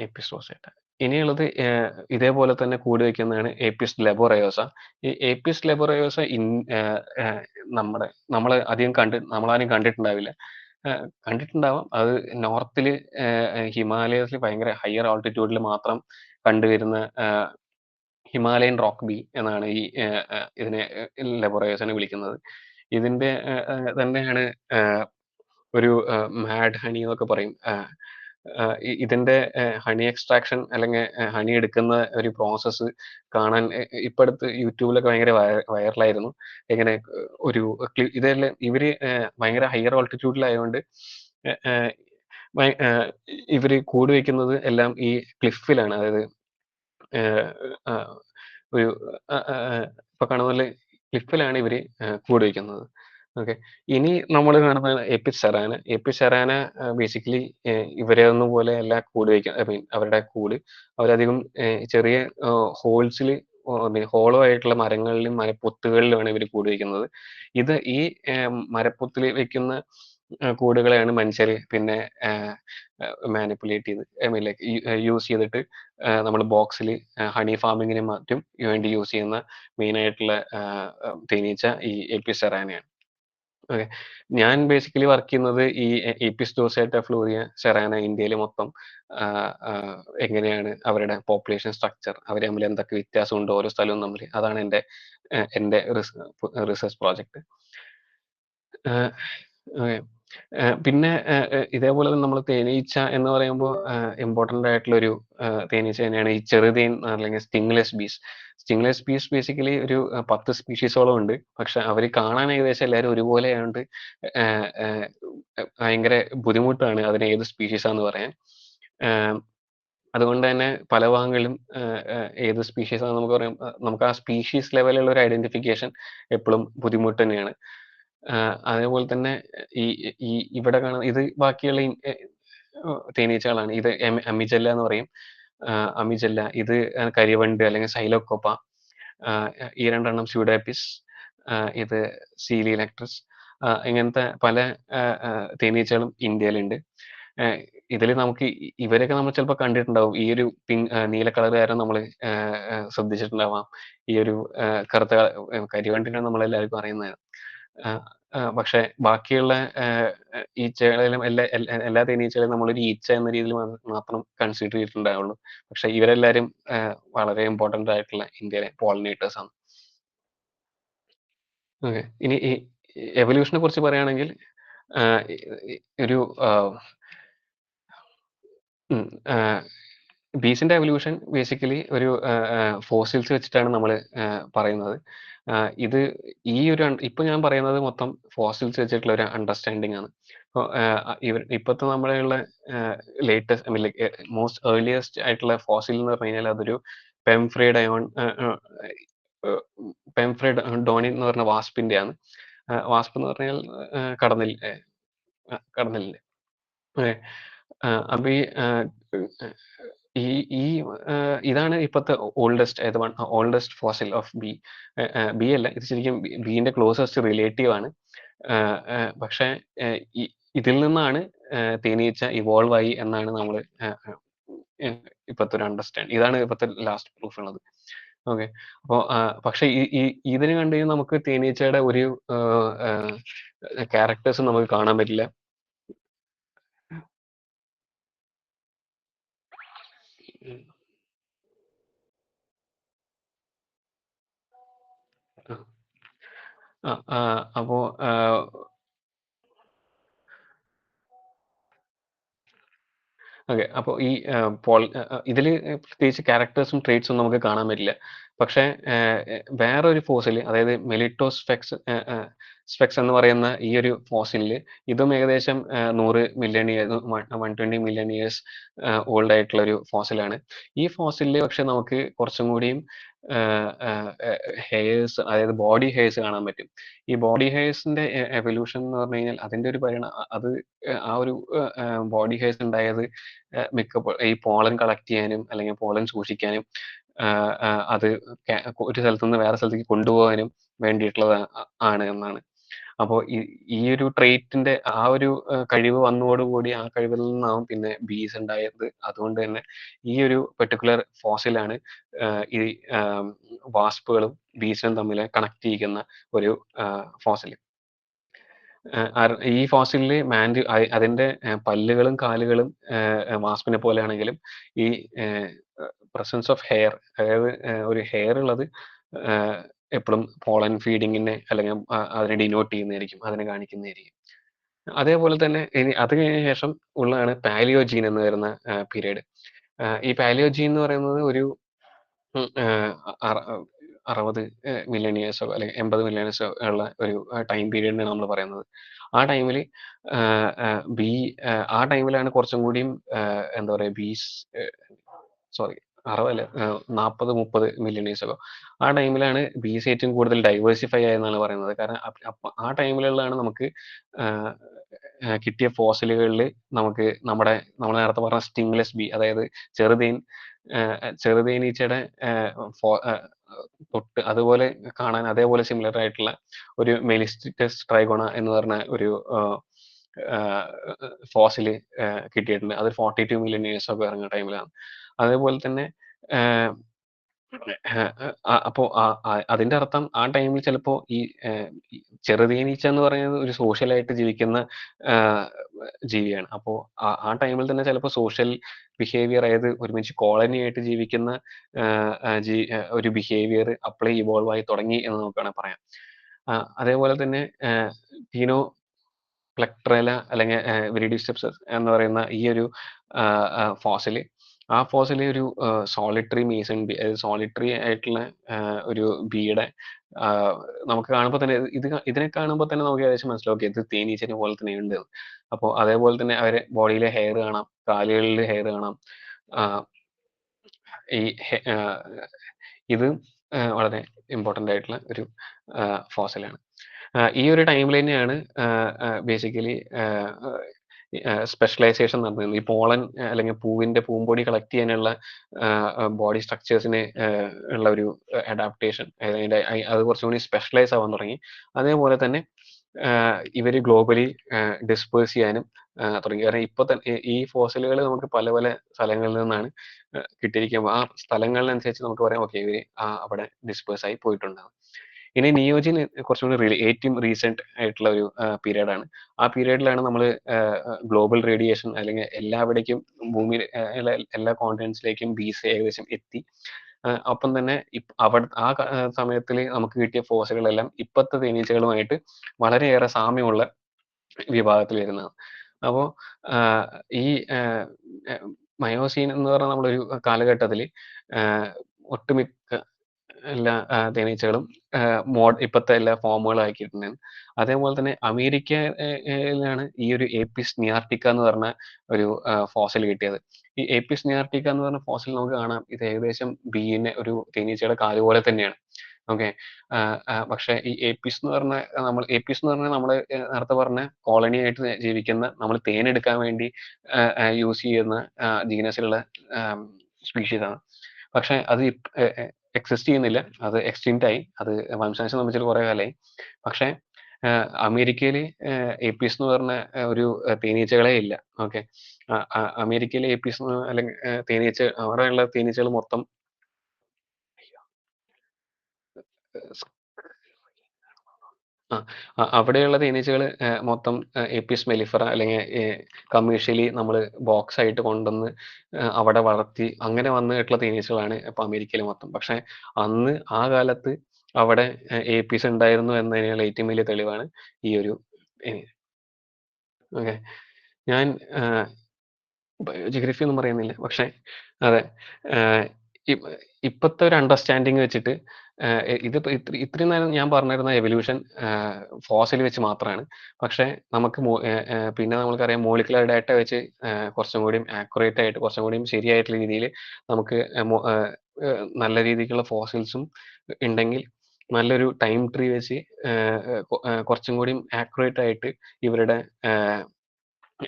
ഏപ്പിസ് ഡോർസാറ്റ. ഇനിയുള്ളത് ഇതേപോലെ തന്നെ കൂട് വയ്ക്കുന്നതാണ് ഏപ്പിസ് ലെബോറയോസ. ഈ ഏപ്പിസ് ലെബോറയോസ നമ്മളാരും കണ്ടിട്ടുണ്ടാവില്ല. കണ്ടിട്ടുണ്ടാവാം. അത് നോർത്തില് ഹിമാലയത്തിൽ ഭയങ്കര ഹയർ ആൾട്ടിറ്റ്യൂഡിൽ മാത്രം കണ്ടുവരുന്ന ഹിമാലയൻ റോക്ക് ബി എന്നാണ് ഇതിനെ ലെബോറയോസിനെ വിളിക്കുന്നത്. ഇതിന്റെ തന്നെയാണ് ഒരു മാഡ് ഹണി എന്നൊക്കെ പറയും. ഇതിന്റെ ഹണി എക്സ്ട്രാക്ഷൻ അല്ലെങ്കിൽ ഹണി എടുക്കുന്ന ഒരു പ്രോസസ്സ് കാണാൻ ഇപ്പൊ അടുത്ത് യൂട്യൂബിലൊക്കെ ഭയങ്കര വൈറലായിരുന്നു. എങ്ങനെ ഇതെല്ലാം ഇവര് ഭയങ്കര ഹയർ ഓൾട്ടിറ്റ്യൂഡിലായതുകൊണ്ട് ഇവര് കൂട് വയ്ക്കുന്നത് എല്ലാം ഈ ക്ലിഫിലാണ്. അതായത് ഒരു ഇപ്പൊ കാണുന്ന പോലെ ക്ലിഫിലാണ് ഇവര് കൂട് വയ്ക്കുന്നത്. ഓക്കെ, ഇനി നമ്മൾ കാണുന്നതാണ് ഏപ്പിസ് സെറാന. ഏപ്പിസ് സെറാന ബേസിക്കലി ഇവരെ ഒന്നും പോലെ അല്ല കൂട് വയ്ക്കുക. ഐ മീൻ അവരുടെ കൂട് അവരധികം ചെറിയ ഹോൾസിൽ ഹോളോ ആയിട്ടുള്ള മരങ്ങളിലും മരപ്പൊത്തുകളിലുമാണ് ഇവർ കൂട് വയ്ക്കുന്നത്. ഈ മരപ്പൊത്തിൽ വെക്കുന്ന കൂടുകളെയാണ് മനുഷ്യർ പിന്നെ മാനിപ്പുലേറ്റ് ചെയ്ത് ഐ മീൻ ലൈക്ക് യൂസ് ചെയ്തിട്ട് നമ്മൾ ബോക്സിൽ ഹണി ഫാമിങ്ങിന് മറ്റും വേണ്ടി യൂസ് ചെയ്യുന്ന മെയിൻ ആയിട്ടുള്ള തേനീച്ച ഈ ഏപ്പിസ് സെറാനയാണ്. ഓക്കെ, ഞാൻ ബേസിക്കലി വർക്ക് ചെയ്യുന്നത് ഈ ഏപ്പിസ് ഡോർസാറ്റ ഫ്ലോറിയ സെറാന ഇന്ത്യയിൽ മൊത്തം എങ്ങനെയാണ് അവരുടെ പോപ്പുലേഷൻ സ്ട്രക്ചർ, അവർ തമ്മിൽ എന്തൊക്കെ വ്യത്യാസമുണ്ട് ഓരോ സ്ഥലവും തമ്മിൽ, അതാണ് എൻ്റെ റിസർച്ച് പ്രോജക്റ്റ്. പിന്നെ ഇതേപോലെ തന്നെ നമ്മൾ തേനീച്ച എന്ന് പറയുമ്പോൾ ഇമ്പോർട്ടൻ്റ് ആയിട്ടുള്ള ഒരു തേനീച്ച തന്നെയാണ് ഈ ചെറുതേൻ അല്ലെങ്കിൽ സ്റ്റിംഗ്ലെസ് ബീസ്. സ്റ്റിംഗ്ലെസ് ബീസ് ബേസിക്കലി ഒരു 10 സ്പീഷീസോളം ഉണ്ട്. പക്ഷെ അവർ കാണാൻ ഏകദേശം എല്ലാവരും ഒരുപോലെ ആയതുകൊണ്ട് ഭയങ്കര ബുദ്ധിമുട്ടാണ് അതിന് ഏത് സ്പീഷീസാന്ന് പറയാൻ. അതുകൊണ്ട് തന്നെ പല ഭാഗങ്ങളിലും ഏത് സ്പീഷീസ് ആണെന്ന് നമുക്ക് പറയാം. നമുക്ക് ആ സ്പീഷീസ് ലെവലിലുള്ള ഒരു ഐഡന്റിഫിക്കേഷൻ എപ്പോഴും ബുദ്ധിമുട്ട് തന്നെയാണ്. അതേപോലെ തന്നെ ഈ ഈ ഇവിടെ കാണുന്ന ഇത് ബാക്കിയുള്ള തേനീച്ചകളാണ്. ഇത് അമിജെല്ല എന്ന് പറയും. അമിജെല്ല, ഇത് കരിവണ്ട് അല്ലെങ്കിൽ സൈലോകോപ്പ, ഈ രണ്ടെണ്ണം സ്യൂഡാപ്പിസ്, ഇത് സീലിയിലെക്ട്രസ്, ഇങ്ങനത്തെ പല തേനീച്ചകളും ഇന്ത്യയിലുണ്ട്. ഇതിൽ നമുക്ക് ഇവരൊക്കെ നമ്മൾ ചിലപ്പോൾ കണ്ടിട്ടുണ്ടാവും. ഈ ഒരു നീല കളറുകാരൻ നമ്മൾ ശ്രദ്ധിച്ചിട്ടുണ്ടാവാം. ഈ ഒരു കറുത്ത കരിവണ്ടിനെ നമ്മളെല്ലാവർക്കും അറിയുന്നതാണ്. പക്ഷെ ബാക്കിയുള്ള ഈച്ചകളിലും എല്ലാ തേനീച്ചകളെയും നമ്മളൊരു ഈച്ച എന്ന രീതിയിൽ മാത്രം കൺസിഡർ ചെയ്തിട്ടുണ്ടാവുള്ളൂ. പക്ഷെ ഇവരെല്ലാവരും വളരെ ഇമ്പോർട്ടന്റ് ആയിട്ടുള്ള ഇന്ത്യയിലെ പോളിനേറ്റേഴ്സ് ആണ്. ഓക്കെ, ഇനി ഈ എവല്യൂഷനെ കുറിച്ച് പറയുകയാണെങ്കിൽ ഒരു ബീസിന്റെ എവല്യൂഷൻ ബേസിക്കലി ഒരു ഫോസിൽസ് വെച്ചിട്ടാണ് നമ്മൾ പറയുന്നത്. ഇത് ഈ ഒരു ഇപ്പൊ ഞാൻ പറയുന്നത് മൊത്തം ഫോസിൽസ് വെച്ചിട്ടുള്ള ഒരു അണ്ടർസ്റ്റാൻഡിങ് ആണ്. ഇപ്പോഴത്തെ നമ്മളുള്ള latest, I mean like most earliest ആയിട്ടുള്ള ഫോസിൽ എന്ന് പറഞ്ഞു കഴിഞ്ഞാൽ അതൊരു പെംഫ്രൈഡ് ഡോണി എന്ന് പറഞ്ഞ വാസ്പിന്റെ ആണ്. വാസ്പ് എന്ന് പറഞ്ഞാൽ കടന്നലിന്റെ. അപ്പൊ ഈ ഈ ഇതാണ് ഇപ്പോഴത്തെ oldest fossil of B. B അല്ല, ഇത് ശരിക്കും ബീന്റെ ക്ലോസസ്റ്റ് റിലേറ്റീവ് ആണ്. പക്ഷെ ഇതിൽ നിന്നാണ് തേനീച്ച ഇവോൾവ് ആയി എന്നാണ് നമ്മൾ ഇപ്പോഴത്തെ ഒരു അണ്ടർസ്റ്റാൻഡ്. ഇതാണ് ഇപ്പോഴത്തെ ലാസ്റ്റ് പ്രൂഫ് ഉള്ളത്. ഓക്കെ, അപ്പോൾ പക്ഷെ ഇതിന് കണ്ടു കഴിഞ്ഞാൽ നമുക്ക് തേനീച്ചയുടെ ഒരു ക്യാരക്ടേഴ്സ് നമുക്ക് കാണാൻ പറ്റില്ല. അപ്പോ ഓക്കെ, അപ്പോൾ ഈ ഇതിൽ പ്രത്യേകിച്ച് ക്യാരക്ടേഴ്സും ട്രേറ്റ്സും നമുക്ക് കാണാൻ പറ്റില്ല. പക്ഷെ വേറൊരു ഫോസിൽ, അതായത് മെലിറ്റോസ്ഫെക്സ് എന്ന് പറയുന്ന ഈ ഒരു ഫോസിലിൽ ഇതും ഏകദേശം 100 million years 120 million years old ആയിട്ടുള്ള ഒരു ഫോസിലാണ്. ഈ ഫോസിലിൽ പക്ഷെ നമുക്ക് കുറച്ചും കൂടിയും ഹെയർസ്, അതായത് ബോഡി ഹെയർസ് കാണാൻ പറ്റും. ഈ ബോഡി ഹെയർസിന്റെ എവല്യൂഷൻ എന്ന് പറഞ്ഞു കഴിഞ്ഞാൽ അതിന്റെ ഒരു അത് ആ ഒരു ബോഡി ഹെയർസ് ഉണ്ടായത് ഈ പോളൻ കളക്ട് ചെയ്യാനും അല്ലെങ്കിൽ പോളൻ സൂക്ഷിക്കാനും അത് ഒരു സ്ഥലത്ത് നിന്ന് വേറെ സ്ഥലത്തേക്ക് കൊണ്ടുപോകാനും വേണ്ടിയിട്ടുള്ളത് ആണ് എന്നാണ്. അപ്പോൾ ഈ ഒരു ട്രേറ്റിന്റെ ആ ഒരു കഴിവ് വന്നതോടുകൂടി ആ കഴിവിൽ നിന്നാവും പിന്നെ ബീസ് ഉണ്ടായത്. അതുകൊണ്ട് തന്നെ ഈ ഒരു പെർട്ടിക്കുലർ ഫോസിലാണ് ഈ വാസ്പുകളും ബീസിനും തമ്മിൽ കണക്ട് ചെയ്യിക്കുന്ന ഒരു ഫോസിൽ. ഈ ഫോസിലില് അതിന്റെ പല്ലുകളും കാലുകളും വാസ്പിനെ പോലെയാണെങ്കിലും ഈ പ്രസൻസ് ഓഫ് ഹെയർ, അതായത് ഒരു ഹെയർ ഉള്ളത് എപ്പോഴും പോളൻ ഫീഡിങ്ങിനെ അല്ലെങ്കിൽ അതിനെ ഡിനോട്ട് ചെയ്യുന്നതായിരിക്കും, അതിനെ കാണിക്കുന്നതായിരിക്കും. അതേപോലെ തന്നെ ഇനി അത് കഴിഞ്ഞ ശേഷം ഉള്ളതാണ് പാലിയോജീൻ എന്ന് വരുന്ന പീരീഡ്. ഈ പാലിയോജീൻ എന്ന് പറയുന്നത് ഒരു 60 മില്യൺ ഇയേഴ്സോ അല്ലെങ്കിൽ 80 മില്യൺ ഇയേഴ്സോ ഉള്ള ഒരു ടൈം പീരീഡിനാണ് നമ്മൾ പറയുന്നത്. ആ ടൈമിൽ ആ ടൈമിലാണ് കുറച്ചും കൂടിയും എന്താ പറയുക, ബീസ് 60 40-30 മില്യൺ ഇയേഴ്സ് ഒക്കെ ആ ടൈമിലാണ് ബീസ് ഏറ്റവും കൂടുതൽ ഡൈവേഴ്സിഫൈ ആയെന്നാണ് പറയുന്നത്. കാരണം ആ ടൈമിലുള്ളതാണ് നമുക്ക് കിട്ടിയ ഫോസിലുകളിൽ നമുക്ക് നമ്മൾ നേരത്തെ പറഞ്ഞ സ്റ്റിംഗ്ലെസ് ബി, അതായത് ചെറുതേനീച്ചയുടെ തൊട്ട് അതുപോലെ കാണാൻ അതേപോലെ സിമിലർ ആയിട്ടുള്ള ഒരു മെലിസ്റ്റിക്കസ് ട്രൈഗോണ എന്ന് പറഞ്ഞ ഒരു ഫോസില് കിട്ടിയിട്ടുണ്ട്. അത് 42 മില്യൺ ഇയേഴ്സ് ഒക്കെ ഇറങ്ങിയ ടൈമിലാണ്. അതേപോലെ തന്നെ അപ്പോ അതിന്റെ അർത്ഥം ആ ടൈമിൽ ചിലപ്പോ ഈ ചെറുതേനീച്ച എന്ന് പറയുന്നത് ഒരു സോഷ്യലായിട്ട് ജീവിക്കുന്ന ജീവിയാണ്. അപ്പോ ആ ടൈമിൽ തന്നെ ചിലപ്പോൾ സോഷ്യൽ ബിഹേവിയർ, അതായത് ഒരുമിച്ച് കോളനി ആയിട്ട് ജീവിക്കുന്ന ഒരു ബിഹേവിയർ അപ്ലൈ ഇവോൾവ് ആയി തുടങ്ങി എന്ന് നമുക്ക് വേണമെങ്കിൽ പറയാം. അതേപോലെ തന്നെ ടീനോ പ്ലെക്ട്രേല അല്ലെങ്കിൽ വിരിഡിസെപ്റ്റസ് എന്ന് പറയുന്ന ഈ ഒരു ഫോസില്, ആ ഫോസിൽ ഒരു സോളിറ്ററി മേസൺ ബി, അതായത് സോളിറ്ററി ആയിട്ടുള്ള ഒരു ബീയുടെ നമുക്ക് കാണുമ്പോൾ തന്നെ ഇതിനെ കാണുമ്പോൾ തന്നെ നമുക്ക് ഏകദേശം മനസ്സിലാവും ഇത് തേനീച്ചനെ പോലെ തന്നെ ഉണ്ട്. അപ്പോൾ അതേപോലെ തന്നെ അവരെ ബോഡിയിലെ ഹെയർ കാണാം, കാലുകളിൽ ഹെയർ കാണാം, ഈ ഇത് വളരെ ഇമ്പോർട്ടൻ്റ് ആയിട്ടുള്ള ഒരു ഫോസിലാണ്. ഈ ഒരു ടൈമിൽ തന്നെയാണ് ബേസിക്കലി സ്പെഷ്യലൈസേഷൻ നടന്നത്. ഈ പോളൻ അല്ലെങ്കിൽ പൂമ്പൊടി കളക്ട് ചെയ്യാനുള്ള ബോഡി സ്ട്രക്ചേഴ്സിന് ഉള്ള ഒരു അഡാപ്റ്റേഷൻ, അത് കുറച്ചും കൂടി സ്പെഷ്യലൈസ് ആവാൻ തുടങ്ങി. അതേപോലെ തന്നെ ഇവര് ഗ്ലോബലി ഡിസ്പേഴ്സ് ചെയ്യാനും തുടങ്ങി. കാരണം ഇപ്പൊ തന്നെ ഈ ഫോസിലുകൾ നമുക്ക് പല പല സ്ഥലങ്ങളിൽ നിന്നാണ് കിട്ടിയിരിക്കുമ്പോൾ ആ സ്ഥലങ്ങളിനനുസരിച്ച് നമുക്ക് പറയാം ഓക്കെ ഇവര് അവിടെ ഡിസ്പേഴ്സ് ആയി പോയിട്ടുണ്ടാകും. ഇനി നിയോജിൻ കുറച്ചും കൂടി ഏറ്റവും റീസെന്റ് ആയിട്ടുള്ള ഒരു പീരീഡ് ആണ്. ആ പീരീഡിലാണ് നമ്മൾ ഗ്ലോബൽ റേഡിയേഷൻ അല്ലെങ്കിൽ എല്ലാവിടേക്കും ഭൂമിയിൽ എല്ലാ കോണ്ടിനെന്റ്സിലേക്കും ബീസ് ഏകദേശം എത്തി. ഒപ്പം തന്നെ ആ സമയത്തിൽ നമുക്ക് കിട്ടിയ ഫോസിലുകളെല്ലാം ഇപ്പോഴത്തെ തേനീച്ചകളുമായിട്ട് വളരെയേറെ സാമ്യമുള്ള വിഭാഗത്തിൽ വരുന്നതാണ്. അപ്പോൾ ഈ മയോസീൻ എന്ന് പറഞ്ഞ നമ്മളൊരു കാലഘട്ടത്തിൽ ഒട്ടുമിക്ക എല്ലാ തേനീച്ചകളും ഇപ്പോഴത്തെ എല്ലാ ഫോമുകളാക്കിയിട്ടുണ്ടായിരുന്നു. അതേപോലെ തന്നെ അമേരിക്കയിലാണ് ഈ ഒരു ഏപ്പിസ് നിയാർട്ടിക്ക എന്ന് പറഞ്ഞ ഒരു ഫോസിൽ കിട്ടിയത്. ഈ ഏപ്പിസ് നിയാർട്ടിക്ക എന്ന് പറഞ്ഞ ഫോസിൽ നമുക്ക് കാണാം ഇത് ഏകദേശം ബീനെ ഒരു തേനീച്ചയുടെ കാല് പോലെ തന്നെയാണ്. ഓക്കെ, പക്ഷെ ഈ ഏപ്പിസ് എന്ന് പറഞ്ഞാൽ നമ്മൾ നേരത്തെ പറഞ്ഞ കോളനി ആയിട്ട് ജീവിക്കുന്ന, നമ്മൾ തേനെടുക്കാൻ വേണ്ടി യൂസ് ചെയ്യുന്ന ജീനസിലുള്ള സ്പീഷീസ് ആണ്. പക്ഷെ അത് എക്സിസ്റ്റ് ചെയ്യുന്നില്ല, അത് എക്സ്റ്റിങ്ക്റ്റ് ആയി, അത് വംശനാശം സംബന്ധിച്ചിട്ട് കുറെ കാലമായി. പക്ഷെ അമേരിക്കയിൽ ഏപ്പീസ് എന്ന് പറഞ്ഞ ഒരു തേനീച്ചകളെ ഇല്ല. ഓക്കെ, അമേരിക്കയിലെ ഏപ്പീസ് അല്ലെങ്കിൽ അവിടെയുള്ള തേനീച്ചകൾ മൊത്തം അവിടെയുള്ള തേനീച്ചകൾ മൊത്തം ഏപ്പിസ് മെലിഫറ അല്ലെങ്കിൽ കമേഴ്ഷ്യലി നമ്മൾ ബോക്സ് ആയിട്ട് കൊണ്ടുവന്ന് അവിടെ വളർത്തി അങ്ങനെ വന്നിട്ടുള്ള തേനീച്ചകളാണ് ഇപ്പൊ അമേരിക്കയിൽ മൊത്തം. പക്ഷെ അന്ന് ആ കാലത്ത് അവിടെ ഏപ്പീസ് ഉണ്ടായിരുന്നു എന്നതിനുള്ള ഏറ്റവും വലിയ തെളിവാണ് ഈ ഒരു. ഓക്കെ, ഞാൻ ബയോജിയോഗ്രഫി ഒന്നും പറയുന്നില്ല, പക്ഷെ അതെ ഇപ്പോഴത്തെ ഒരു അണ്ടർസ്റ്റാൻഡിങ് വെച്ചിട്ട് ഇതിപ്പോ ഇത്രയും നേരം ഞാൻ പറഞ്ഞിരുന്ന എവല്യൂഷൻ ഫോസിൽ വെച്ച് മാത്രമാണ്. പക്ഷെ നമുക്ക് പിന്നെ നമ്മൾക്കറിയാം മോളിക്കുലർ ഡാറ്റ വെച്ച് കുറച്ചും കൂടി ആക്യുറേറ്റ് ആയിട്ട് കുറച്ചും കൂടി ശരിയായിട്ടുള്ള രീതിയിൽ നമുക്ക് നല്ല രീതിക്കുള്ള ഫോസിൽസും ഉണ്ടെങ്കിൽ നല്ലൊരു ടൈം ട്രീ വെച്ച് കുറച്ചും കൂടി ആക്യുറേറ്റ് ആയിട്ട് ഇവരുടെ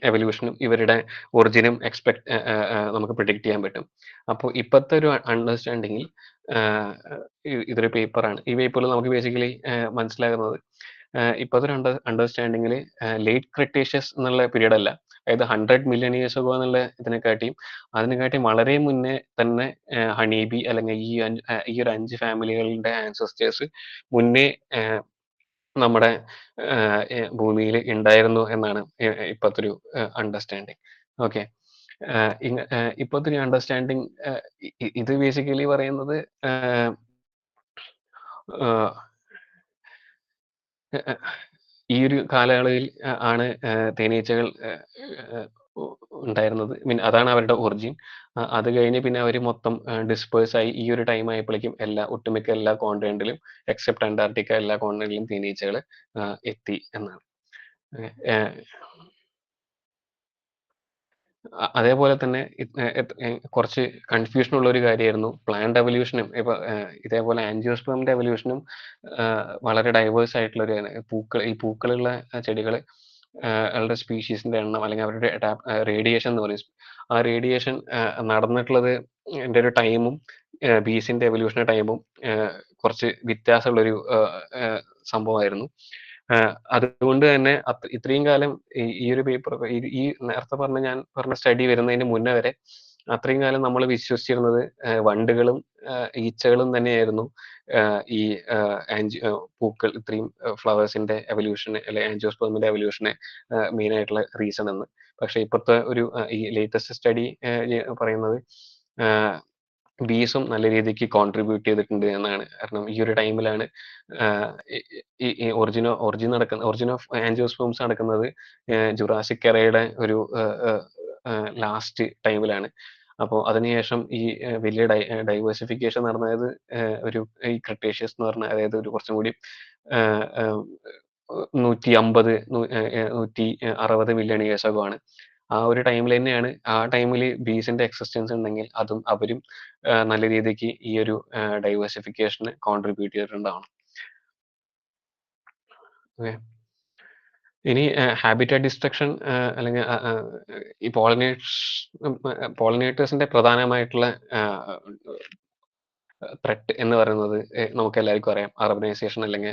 എവല്യൂഷനും ഇവരുടെ ഒറിജിനും നമുക്ക് പ്രിഡിക്റ്റ് ചെയ്യാൻ പറ്റും. അപ്പോൾ ഇപ്പോഴത്തെ ഒരു അണ്ടർസ്റ്റാൻഡിങ്ങിൽ ഇതൊരു പേപ്പറാണ്. ഈ പേപ്പറിൽ നമുക്ക് ബേസിക്കലി മനസ്സിലാകുന്നത് ഇപ്പോഴത്തെ ഒരു അണ്ടർസ്റ്റാൻഡിങ്ങിൽ ലേറ്റ് ക്രിട്ടേഷ്യസ് എന്നുള്ള പീരീഡ് അല്ല, അതായത് 100 million years ago എന്നുള്ള അതിനെക്കാട്ടിയും വളരെ മുന്നേ തന്നെ ഹണീബി അല്ലെങ്കിൽ ഈ ഒരു 5 ഫാമിലികളുടെ ആൻസസ്റ്റേഴ്സ് മുന്നേ നമ്മുടെ ഭൂമിയിൽ ഉണ്ടായിരുന്നു എന്നാണ് ഇപ്പോഴത്തെ ഒരു അണ്ടർസ്റ്റാൻഡിങ്. ഓക്കെ, ഇപ്പോഴത്തെ ഒരു അണ്ടർസ്റ്റാൻഡിങ് ഇത് ബേസിക്കലി പറയുന്നത് ഈ ഒരു കാലയളവിൽ ആണ് തേനീച്ചകൾ ഉണ്ടായിരുന്നത്. അതാണ് അവരുടെ ഒറിജിൻ. അത് കഴിഞ്ഞ് പിന്നെ അവർ മൊത്തം ഡിസ്പേഴ്സ് ആയി ഈ ഒരു ടൈം ആയപ്പോഴേക്കും ഒട്ടുമിക്ക എല്ലാ കോണ്ടിനെന്റിലും എക്സെപ്റ്റ് അന്റാർട്ടിക്ക എല്ലാ കോണ്ടിനെന്റിലും തേനീച്ചകൾ എത്തി എന്നാണ്. അതേപോലെ തന്നെ കുറച്ച് കൺഫ്യൂഷൻ ഉള്ള ഒരു കാര്യമായിരുന്നു പ്ലാന്റ് എവല്യൂഷനും. ഇപ്പൊ ഇതേപോലെ ആൻജിയോസ്പേമിന്റെ എവല്യൂഷനും വളരെ ഡൈവേഴ്സ് ആയിട്ടുള്ള ഒരു ഈ പൂക്കളുള്ള ചെടികൾ അവരുടെ സ്പീഷീസിന്റെ എണ്ണം അല്ലെങ്കിൽ അവരുടെ റേഡിയേഷൻ എന്ന് പറയും. ആ റേഡിയേഷൻ നടന്നിട്ടുള്ളത് എൻ്റെ ഒരു ടൈമും ബീസിന്റെ എവല്യൂഷന്റെ ടൈമും കുറച്ച് വ്യത്യാസമുള്ളൊരു സംഭവമായിരുന്നു. അതുകൊണ്ട് തന്നെ ഇത്രയും കാലം ഈ ഒരു പേപ്പർ ഈ നേരത്തെ ഞാൻ പറഞ്ഞ സ്റ്റഡി വരുന്നതിന് മുന്നേ വരെ അത്രയും കാലം നമ്മൾ വിശ്വസിച്ചിരുന്നത് വണ്ടുകളും ഈച്ചകളും തന്നെയായിരുന്നു ഈ പൂക്കൾ ഇത്രയും ഫ്ലവേഴ്സിന്റെ എവല്യൂഷന് അല്ലെ ആൻജിയോസ്പേമിന്റെ എവല്യൂഷന് മെയിൻ ആയിട്ടുള്ള റീസൺ എന്ന്. പക്ഷെ ഇപ്പോഴത്തെ ഒരു ഈ ലേറ്റസ്റ്റ് സ്റ്റഡി പറയുന്നത് ബീസും നല്ല രീതിക്ക് കോൺട്രിബ്യൂട്ട് ചെയ്തിട്ടുണ്ട് എന്നാണ്. കാരണം ഈ ഒരു ടൈമിലാണ് ഈ ഒറിജിൻ ഓഫ് ആൻജിയോസ്പേംസ് നടക്കുന്നത് ജുറാസിക് എറയുടെ ഒരു ലാസ്റ്റ് ടൈമിലാണ്. അപ്പോൾ അതിനുശേഷം ഈ വലിയ ഡൈവേഴ്സിഫിക്കേഷൻ നടന്നത് ഒരു ഈ ക്രിട്ടേഷ്യസ് എന്ന് പറഞ്ഞ, അതായത് ഒരു കുറച്ചും കൂടി 150-160 million years ago ആണ്. ആ ഒരു ടൈമിൽ തന്നെയാണ്, ആ ടൈമിൽ ബീസിന്റെ എക്സിസ്റ്റൻസ് ഉണ്ടെങ്കിൽ അതും അവരും നല്ല രീതിക്ക് ഈ ഒരു ഡൈവേഴ്സിഫിക്കേഷന് കോൺട്രിബ്യൂട്ട് ചെയ്തിട്ടുണ്ടാവണം. ഓക്കെ. ഇനി ഹാബിറ്റാറ്റ് ഡിസ്ട്രക്ഷൻ അല്ലെങ്കിൽ ഈ പോളിനേറ്റേഴ്സിന്റെ പ്രധാനമായിട്ടുള്ള ത്രെട്ട് എന്ന് പറയുന്നത് നമുക്ക് എല്ലാവർക്കും അറിയാം, അർബനൈസേഷൻ അല്ലെങ്കിൽ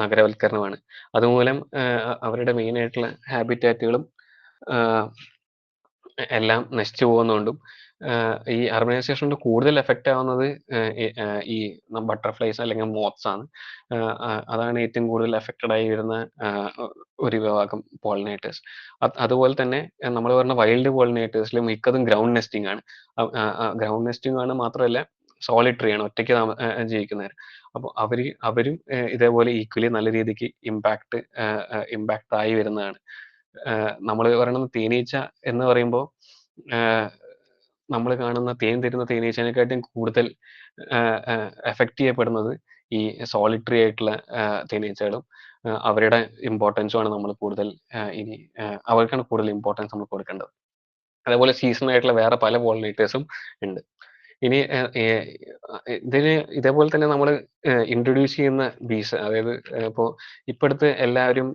നഗരവൽക്കരണമാണ്. അതുമൂലം അവരുടെ മെയിൻ ആയിട്ടുള്ള ഹാബിറ്റാറ്റുകളും എല്ലാം നശിച്ചു പോകുന്നതുകൊണ്ടും ഈ അർബനൈസേഷൻ കൊണ്ട് കൂടുതൽ എഫക്റ്റ് ആവുന്നത് ഈ ബട്ടർഫ്ലൈസ് അല്ലെങ്കിൽ മോത്ത്സ് ആണ്. അതാണ് ഏറ്റവും കൂടുതൽ എഫക്റ്റഡ് ആയി വരുന്ന ഒരു വിഭാഗം പോളിനേറ്റേഴ്സ്. അതുപോലെ തന്നെ നമ്മൾ പറഞ്ഞ വൈൽഡ് പോളിനേറ്റേഴ്സിൽ മിക്കതും ഗ്രൗണ്ട് നെസ്റ്റിംഗ് ആണ്. ഗ്രൗണ്ട് നെസ്റ്റിംഗ് ആണ് മാത്രമല്ല സോളിറ്ററി ആണ്, ഒറ്റയ്ക്ക് ജീവിക്കുന്നവർ. അപ്പോൾ അവരും ഇതേപോലെ ഈക്വലി നല്ല രീതിക്ക് ഇമ്പാക്ട് ആയി വരുന്നതാണ്. നമ്മൾ പറയുന്നത് തേനീച്ച എന്ന് പറയുമ്പോൾ നമ്മൾ കാണുന്ന തേൻ തരുന്ന തേനീച്ചേനെക്കാട്ടും കൂടുതൽ എഫക്റ്റ് ചെയ്യപ്പെടുന്നത് ഈ സോളിറ്ററി ആയിട്ടുള്ള തേനീച്ചകളും അവരുടെ ഇമ്പോർട്ടൻസുമാണ് നമ്മൾ കൂടുതൽ ഇനി അവർക്കാണ് കൂടുതൽ ഇമ്പോർട്ടൻസ് നമ്മൾ കൊടുക്കേണ്ടത്. അതേപോലെ സീസണൽ ആയിട്ടുള്ള വേറെ പല പോളിനേറ്റേഴ്സും ഉണ്ട്. ഇനി ഇതേപോലെ തന്നെ നമ്മൾ ഇൻട്രൊഡ്യൂസ് ചെയ്യുന്ന ബീസ്, അതായത് ഇപ്പോഴത്തെ എല്ലാവരും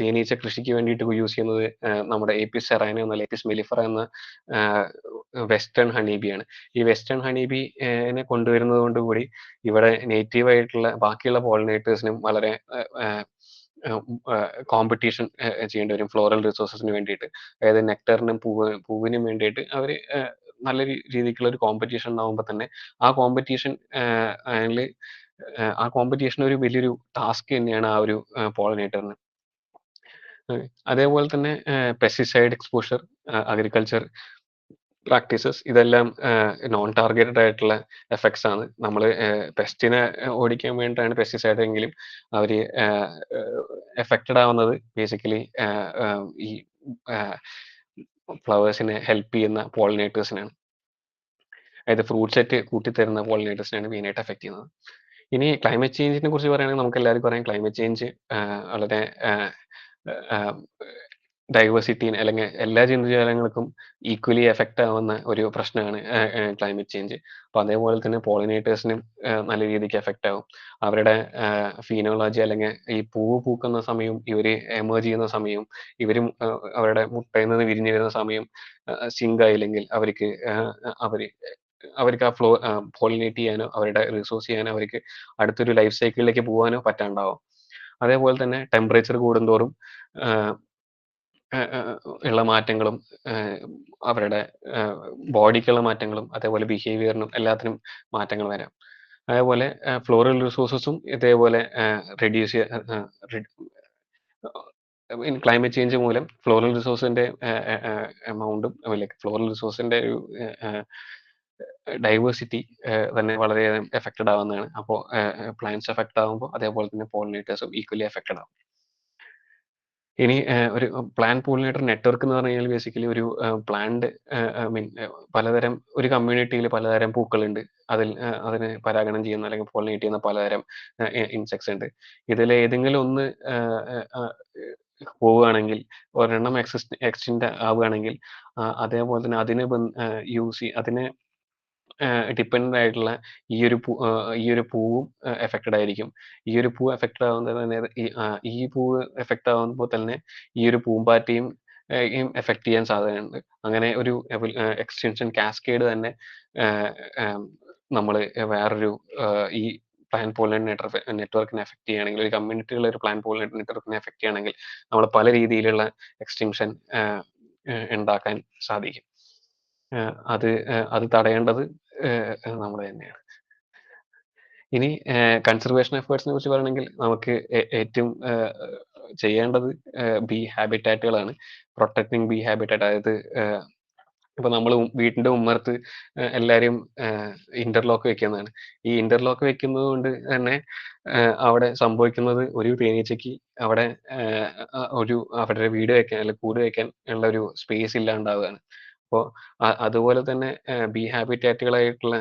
തേനീച്ച കൃഷിക്ക് വേണ്ടിയിട്ട് യൂസ് ചെയ്യുന്നത് നമ്മുടെ ഏപ്പിസ് സെറാന എന്നല്ല, ഏപ്പിസ് മെലിഫറ എന്ന വെസ്റ്റേൺ ഹണീബിയാണ്. ഈ വെസ്റ്റേൺ ഹണീബിനെ കൊണ്ടുവരുന്നത് കൊണ്ട് കൂടി ഇവിടെ നേറ്റീവ് ആയിട്ടുള്ള ബാക്കിയുള്ള പോളിനേറ്റേഴ്സിനും വളരെ കോമ്പറ്റീഷൻ ചെയ്യേണ്ടി വരും ഫ്ലോറൽ റിസോഴ്സസിന് വേണ്ടിയിട്ട്. അതായത് നെക്ടറിനും പൂവിനും വേണ്ടിയിട്ട് അവർ നല്ല രീതിക്കുള്ള ഒരു കോമ്പറ്റീഷൻ ഉണ്ടാകുമ്പോൾ തന്നെ ആ കോമ്പറ്റീഷൻ ഒരു വലിയൊരു ടാസ്ക് തന്നെയാണ് ആ ഒരു പോളിനേറ്ററിന്. അതേപോലെ തന്നെ പെസ്റ്റിസൈഡ് എക്സ്പോഷർ, അഗ്രികൾച്ചർ പ്രാക്ടീസസ്, ഇതെല്ലാം നോൺ ടാർഗറ്റഡ് ആയിട്ടുള്ള എഫക്ട്സ് ആണ്. നമ്മൾ പെസ്റ്റിനെ ഓടിക്കാൻ വേണ്ടിയിട്ടാണ് പെസ്റ്റിസൈഡ് എങ്കിലും അവർ എഫക്റ്റഡ് ആവുന്നത് ബേസിക്കലി ഈ ഫ്ലവേഴ്സിനെ ഹെൽപ്പ് ചെയ്യുന്ന പോളിനേറ്റേഴ്സിനാണ്. അതായത് ഫ്രൂട്ട് സെറ്റ് കൂട്ടിത്തരുന്ന പോളിനേറ്റേഴ്സിനാണ് മെയിനായിട്ട് എഫക്ട് ചെയ്യുന്നത്. ഇനി ക്ലൈമറ്റ് ചേഞ്ചിനെ കുറിച്ച് പറയുകയാണെങ്കിൽ നമുക്ക് എല്ലാവർക്കും അറിയാം, ക്ലൈമറ്റ് ചേഞ്ച് വളരെ ഡൈവേഴ്സിറ്റീനെ അല്ലെങ്കിൽ എല്ലാ ജന്തുജാലങ്ങൾക്കും ഈക്വലി എഫക്റ്റ് ആവുന്ന ഒരു പ്രശ്നമാണ് ക്ലൈമറ്റ് ചേഞ്ച്. അപ്പോൾ അതേപോലെ തന്നെ പോളിനേറ്റേഴ്സിനും നല്ല രീതിക്ക് എഫക്റ്റ് ആവും. അവരുടെ ഫീനോളജി അല്ലെങ്കിൽ ഈ പൂവ് പൂക്കുന്ന സമയവും ഇവർ എമേർജ് ചെയ്യുന്ന സമയവും ഇവരും അവരുടെ മുട്ടയിൽ നിന്ന് വിരിഞ്ഞു വരുന്ന സമയം സിങ്ക് ആയില്ലെങ്കിൽ അവർക്ക് ആ പോളിനേറ്റ് ചെയ്യാനോ അവരുടെ റിസോഴ്സ് ചെയ്യാനോ അവർക്ക് അടുത്തൊരു ലൈഫ് സൈക്കിളിലേക്ക് പോകാനോ പറ്റാണ്ടാവും. അതേപോലെ തന്നെ ടെമ്പറേച്ചർ കൂടുന്തോറും ഉള്ള മാറ്റങ്ങളും അവരുടെ ബോഡിക്കുള്ള മാറ്റങ്ങളും അതേപോലെ ബിഹേവിയറിനും എല്ലാത്തിനും മാറ്റങ്ങൾ വരാം. അതേപോലെ ഫ്ലോറൽ റിസോഴ്സസും ഇതേപോലെ റെഡ്യൂസ് ക്ലൈമറ്റ് ചേഞ്ച് മൂലം ഫ്ലോറൽ റിസോഴ്സിന്റെ എമൗണ്ടും ഫ്ലോറൽ റിസോഴ്സിന്റെ ഒരു ഡൈവേഴ്സിറ്റി തന്നെ വളരെയധികം എഫക്റ്റഡ് ആവുന്നതാണ്. അപ്പോൾ പ്ലാന്റ്സ് എഫക്റ്റ് ആകുമ്പോൾ അതേപോലെ തന്നെ പോളിനേറ്റേഴ്സും ഈക്വലി എഫക്റ്റഡ് ആവും. ഇനി ഒരു പ്ലാന്റ് പോളിനേറ്റർ നെറ്റ്വർക്ക് എന്ന് പറഞ്ഞു കഴിഞ്ഞാൽ ബേസിക്കലി ഒരു പ്ലാന്റ് പലതരം ഒരു കമ്മ്യൂണിറ്റിയിൽ പലതരം പൂക്കളുണ്ട്. അതിന് പരാഗണം ചെയ്യുന്ന അല്ലെങ്കിൽ പോളിനേറ്റ് ചെയ്യുന്ന പലതരം ഇൻസെക്ട്സ് ഉണ്ട്. ഇതിൽ ഏതെങ്കിലും ഒന്ന് പോവുകയാണെങ്കിൽ, ഒരെണ്ണം എക്സ്റ്റിൻറ്റ് ആവുകയാണെങ്കിൽ അതേപോലെ തന്നെ അതിനെ ഡിപ്പെൻഡൻ്റ് ആയിട്ടുള്ള ഈ ഒരു പൂവും എഫക്റ്റഡ് ആയിരിക്കും. ഈ ഒരു പൂവ് എഫക്റ്റഡ് ആവുന്നത് തന്നെ ഈ പൂവ് എഫക്റ്റ് ആവുമ്പോൾ തന്നെ ഈ ഒരു പൂമ്പാറ്റയും എഫക്റ്റ് ചെയ്യാൻ സാധ്യതയുണ്ട്. അങ്ങനെ ഒരു എക്സ്റ്റൻഷൻ കാസ്കേഡ് തന്നെ നമ്മൾ വേറൊരു ഈ പ്ലാൻ പോളിനേറ്റർ നെറ്റ്വർക്കിനെ എഫക്റ്റ് ചെയ്യുകയാണെങ്കിൽ, ഒരു കമ്മ്യൂണിറ്റിയുള്ള ഒരു പ്ലാൻ പോളിനേറ്റർ നെറ്റ്വർക്കിനെ എഫക്റ്റ് ചെയ്യുകയാണെങ്കിൽ നമ്മൾ പല രീതിയിലുള്ള എക്സ്റ്റിങ്ഷൻ ഉണ്ടാക്കാൻ സാധിക്കും. അത് തടയേണ്ടത് നമ്മൾ തന്നെയാണ്. ഇനി കൺസർവേഷൻ എഫേർട്സിനെ കുറിച്ച് പറയണമെങ്കിൽ നമുക്ക് ഏറ്റവും ചെയ്യേണ്ടത് ബീ ഹാബിറ്റാറ്റുകളാണ്. പ്രൊട്ടക്ടിങ് ബീ ഹാബിറ്റാറ്റ്, അതായത് ഇപ്പൊ നമ്മൾ വീട്ടിന്റെ ഉമ്മറത്ത് എല്ലാവരും ഇന്റർലോക്ക് വെക്കുന്നതാണ്. ഈ ഇന്റർലോക്ക് വെക്കുന്നത് കൊണ്ട് തന്നെ അവിടെ സംഭവിക്കുന്നത് ഒരു തേനീച്ചയ്ക്ക് അവിടെ അവരുടെ വീട് വെക്കാൻ അല്ലെങ്കിൽ കൂട് വെക്കാൻ ഉള്ള ഒരു സ്പേസ് ഇല്ലാണ്ടാവുകയാണ്. അപ്പോൾ അതുപോലെ തന്നെ ബീ ഹാബിറ്റാറ്റുകളായിട്ടുള്ള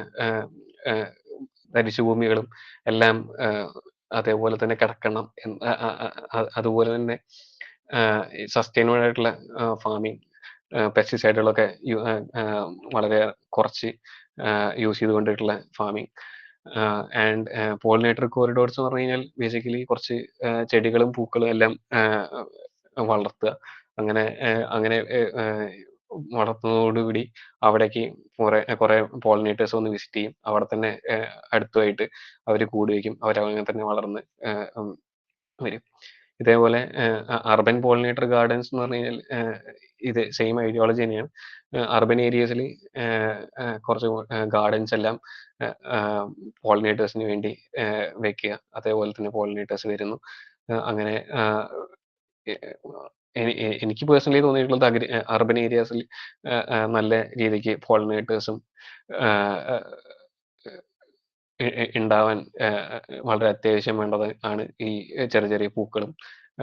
തരിശുഭൂമികളും എല്ലാം അതേപോലെ തന്നെ കിടക്കണം. അതുപോലെ തന്നെ സസ്റ്റൈനബിൾ ആയിട്ടുള്ള ഫാമിംഗ്, പെസ്റ്റിസൈഡുകളൊക്കെ വളരെ കുറച്ച് യൂസ് ചെയ്തുകൊണ്ടിട്ടുള്ള ഫാമിങ്. ആൻഡ് പോളിനേറ്റർ കോറിഡോർസ് എന്ന് പറഞ്ഞു കഴിഞ്ഞാൽ ബേസിക്കലി കുറച്ച് ചെടികളും പൂക്കളും എല്ലാം വളർത്തുക. അങ്ങനെ അങ്ങനെ വളർത്തുന്നതോടുകൂടി അവിടേക്ക് കുറെ പോളിനേറ്റേഴ്സ് വന്ന് വിസിറ്റ് ചെയ്യും. അവിടെ തന്നെ അടുത്തുമായിട്ട് അവർ കൂട് വയ്ക്കും. അവരങ്ങനെ തന്നെ വളർന്ന് വരും. ഇതേപോലെ അർബൻ പോളിനേറ്റർ ഗാർഡൻസ് എന്ന് പറഞ്ഞു കഴിഞ്ഞാൽ ഇത് സെയിം ഐഡിയോളജി തന്നെയാണ്. അർബൻ ഏരിയസിൽ കുറച്ച് ഗാർഡൻസ് എല്ലാം പോളിനേറ്റേഴ്സിന് വേണ്ടി വെക്കുക. അതേപോലെ തന്നെ പോളിനേറ്റേഴ്സ് വരുന്നു. അങ്ങനെ എനിക്ക് പേഴ്സണലി തോന്നിയിട്ടുള്ളത് അർബൻ ഏരിയാസിൽ നല്ല രീതിക്ക് പോളിനേറ്റേഴ്സും ഉണ്ടാവാൻ വളരെ അത്യാവശ്യം വേണ്ടത് ആണ് ഈ ചെറിയ ചെറിയ പൂക്കളും.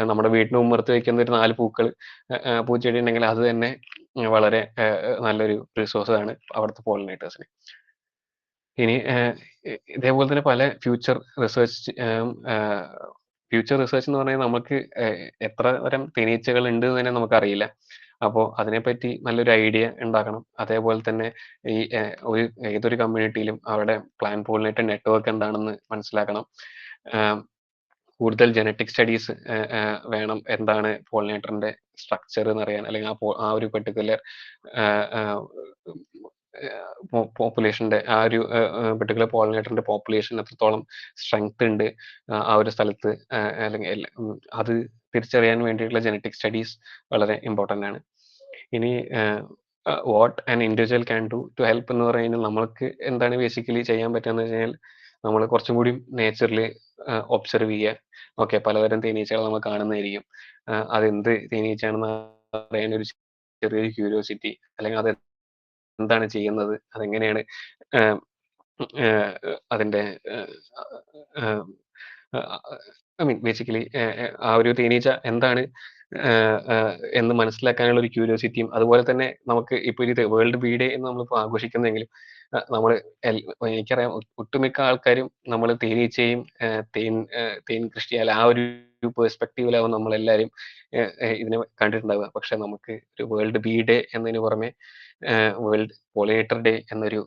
നമ്മുടെ വീടിന് ഉമ്മർത്ത് വെക്കുന്ന ഒരു 4 പൂക്കൾ പൂച്ചെടി ഉണ്ടെങ്കിൽ അത് തന്നെ വളരെ നല്ലൊരു റിസോഴ്സ് ആണ് അവിടുത്തെ പോളിനേറ്റേഴ്സിന്. ഇനി ഇതേപോലെ തന്നെ പല ഫ്യൂച്ചർ റിസർച്ച് എന്ന് പറഞ്ഞാൽ നമുക്ക് എത്ര തരം തേനീച്ചകൾ ഉണ്ട് എന്ന് തന്നെ നമുക്കറിയില്ല. അപ്പോൾ അതിനെപ്പറ്റി നല്ലൊരു ഐഡിയ ഉണ്ടാക്കണം. അതേപോലെ തന്നെ ഈ ഏതൊരു കമ്മ്യൂണിറ്റിയിലും അവരുടെ പ്ലാൻ പോളിനേറ്റർ നെറ്റ്വർക്ക് എന്താണെന്ന് മനസ്സിലാക്കണം. കൂടുതൽ ജനറ്റിക് സ്റ്റഡീസ് വേണം. എന്താണ് പോളിനേറ്ററിന്റെ സ്ട്രക്ചർ എന്നറിയാൻ, അല്ലെങ്കിൽ ആ ഒരു പെർട്ടിക്കുലർ പോപ്പുലേഷന്റെ ആ ഒരു പെർട്ടിക്കുലർ പോളിനേറ്ററിന്റെ പോപ്പുലേഷൻ എത്രത്തോളം സ്ട്രെങ്ത് ഉണ്ട് ആ ഒരു സ്ഥലത്ത്, അല്ലെങ്കിൽ അത് തിരിച്ചറിയാൻ വേണ്ടിയിട്ടുള്ള ജനറ്റിക് സ്റ്റഡീസ് വളരെ ഇമ്പോർട്ടൻ്റ് ആണ്. ഇനി what an individual can do to help എന്ന് പറയുന്നത് നമ്മൾക്ക് എന്താണ് ബേസിക്കലി ചെയ്യാൻ പറ്റുകയെന്ന് വെച്ച് കഴിഞ്ഞാൽ നമ്മൾ കുറച്ചും കൂടി നേച്ചറിൽ ഒബ്സർവ് ചെയ്യുക. ഓക്കെ, പലതരം തേനീച്ചകൾ നമ്മൾ കാണുന്നതായിരിക്കും. അതെന്ത് തേനീച്ചയാണെന്ന് അറിയാൻ ഒരു ചെറിയൊരു ക്യൂരിയോസിറ്റി, അല്ലെങ്കിൽ അത് എന്താണ് ചെയ്യുന്നത്, അതെങ്ങനെയാണ് അതിൻ്റെ ഐ മീൻ ബേസിക്കലി ആ ഒരു തേനീച്ച എന്താണ് എന്ന് മനസ്സിലാക്കാനുള്ള ഒരു ക്യൂരിയോസിറ്റിയും, അതുപോലെ തന്നെ നമുക്ക് ഇപ്പോൾ ഇത് വേൾഡ് ബീ ഡേ എന്ന് നമ്മളിപ്പോൾ ആഘോഷിക്കുന്നെങ്കിലും നമ്മൾ എനിക്കറിയാം ഒട്ടുമിക്ക ആൾക്കാരും നമ്മൾ തേനീച്ചയും തേൻ കൃഷി അല്ല ആ ഒരു പെർസ്പെക്റ്റീവിലാവും നമ്മളെല്ലാവരും ഇതിനെ കണ്ടിട്ടുണ്ടാവുക. പക്ഷെ നമുക്ക് ഒരു വേൾഡ് ബീ ഡേ എന്നതിന് പുറമെ വേൾഡ് പോളിനേറ്റർ ഡേ എന്നൊരു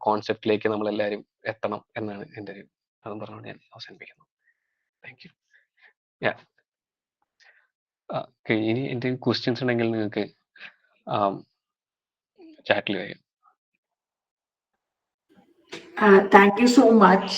കോൺസെപ്റ്റിലേക്ക് നമ്മളെല്ലാവരും എത്തണം എന്നാണ് എൻ്റെ ഒരു അതും പറഞ്ഞുകൊണ്ട് ഞാൻ അവസാനിപ്പിക്കുന്നു. Thank you. ഇനി എന്തെങ്കിലും ക്വസ്റ്റ്യൻസ് ഉണ്ടെങ്കിൽ നിങ്ങൾക്ക് ചാറ്റിൽ വരും. Thank you so much.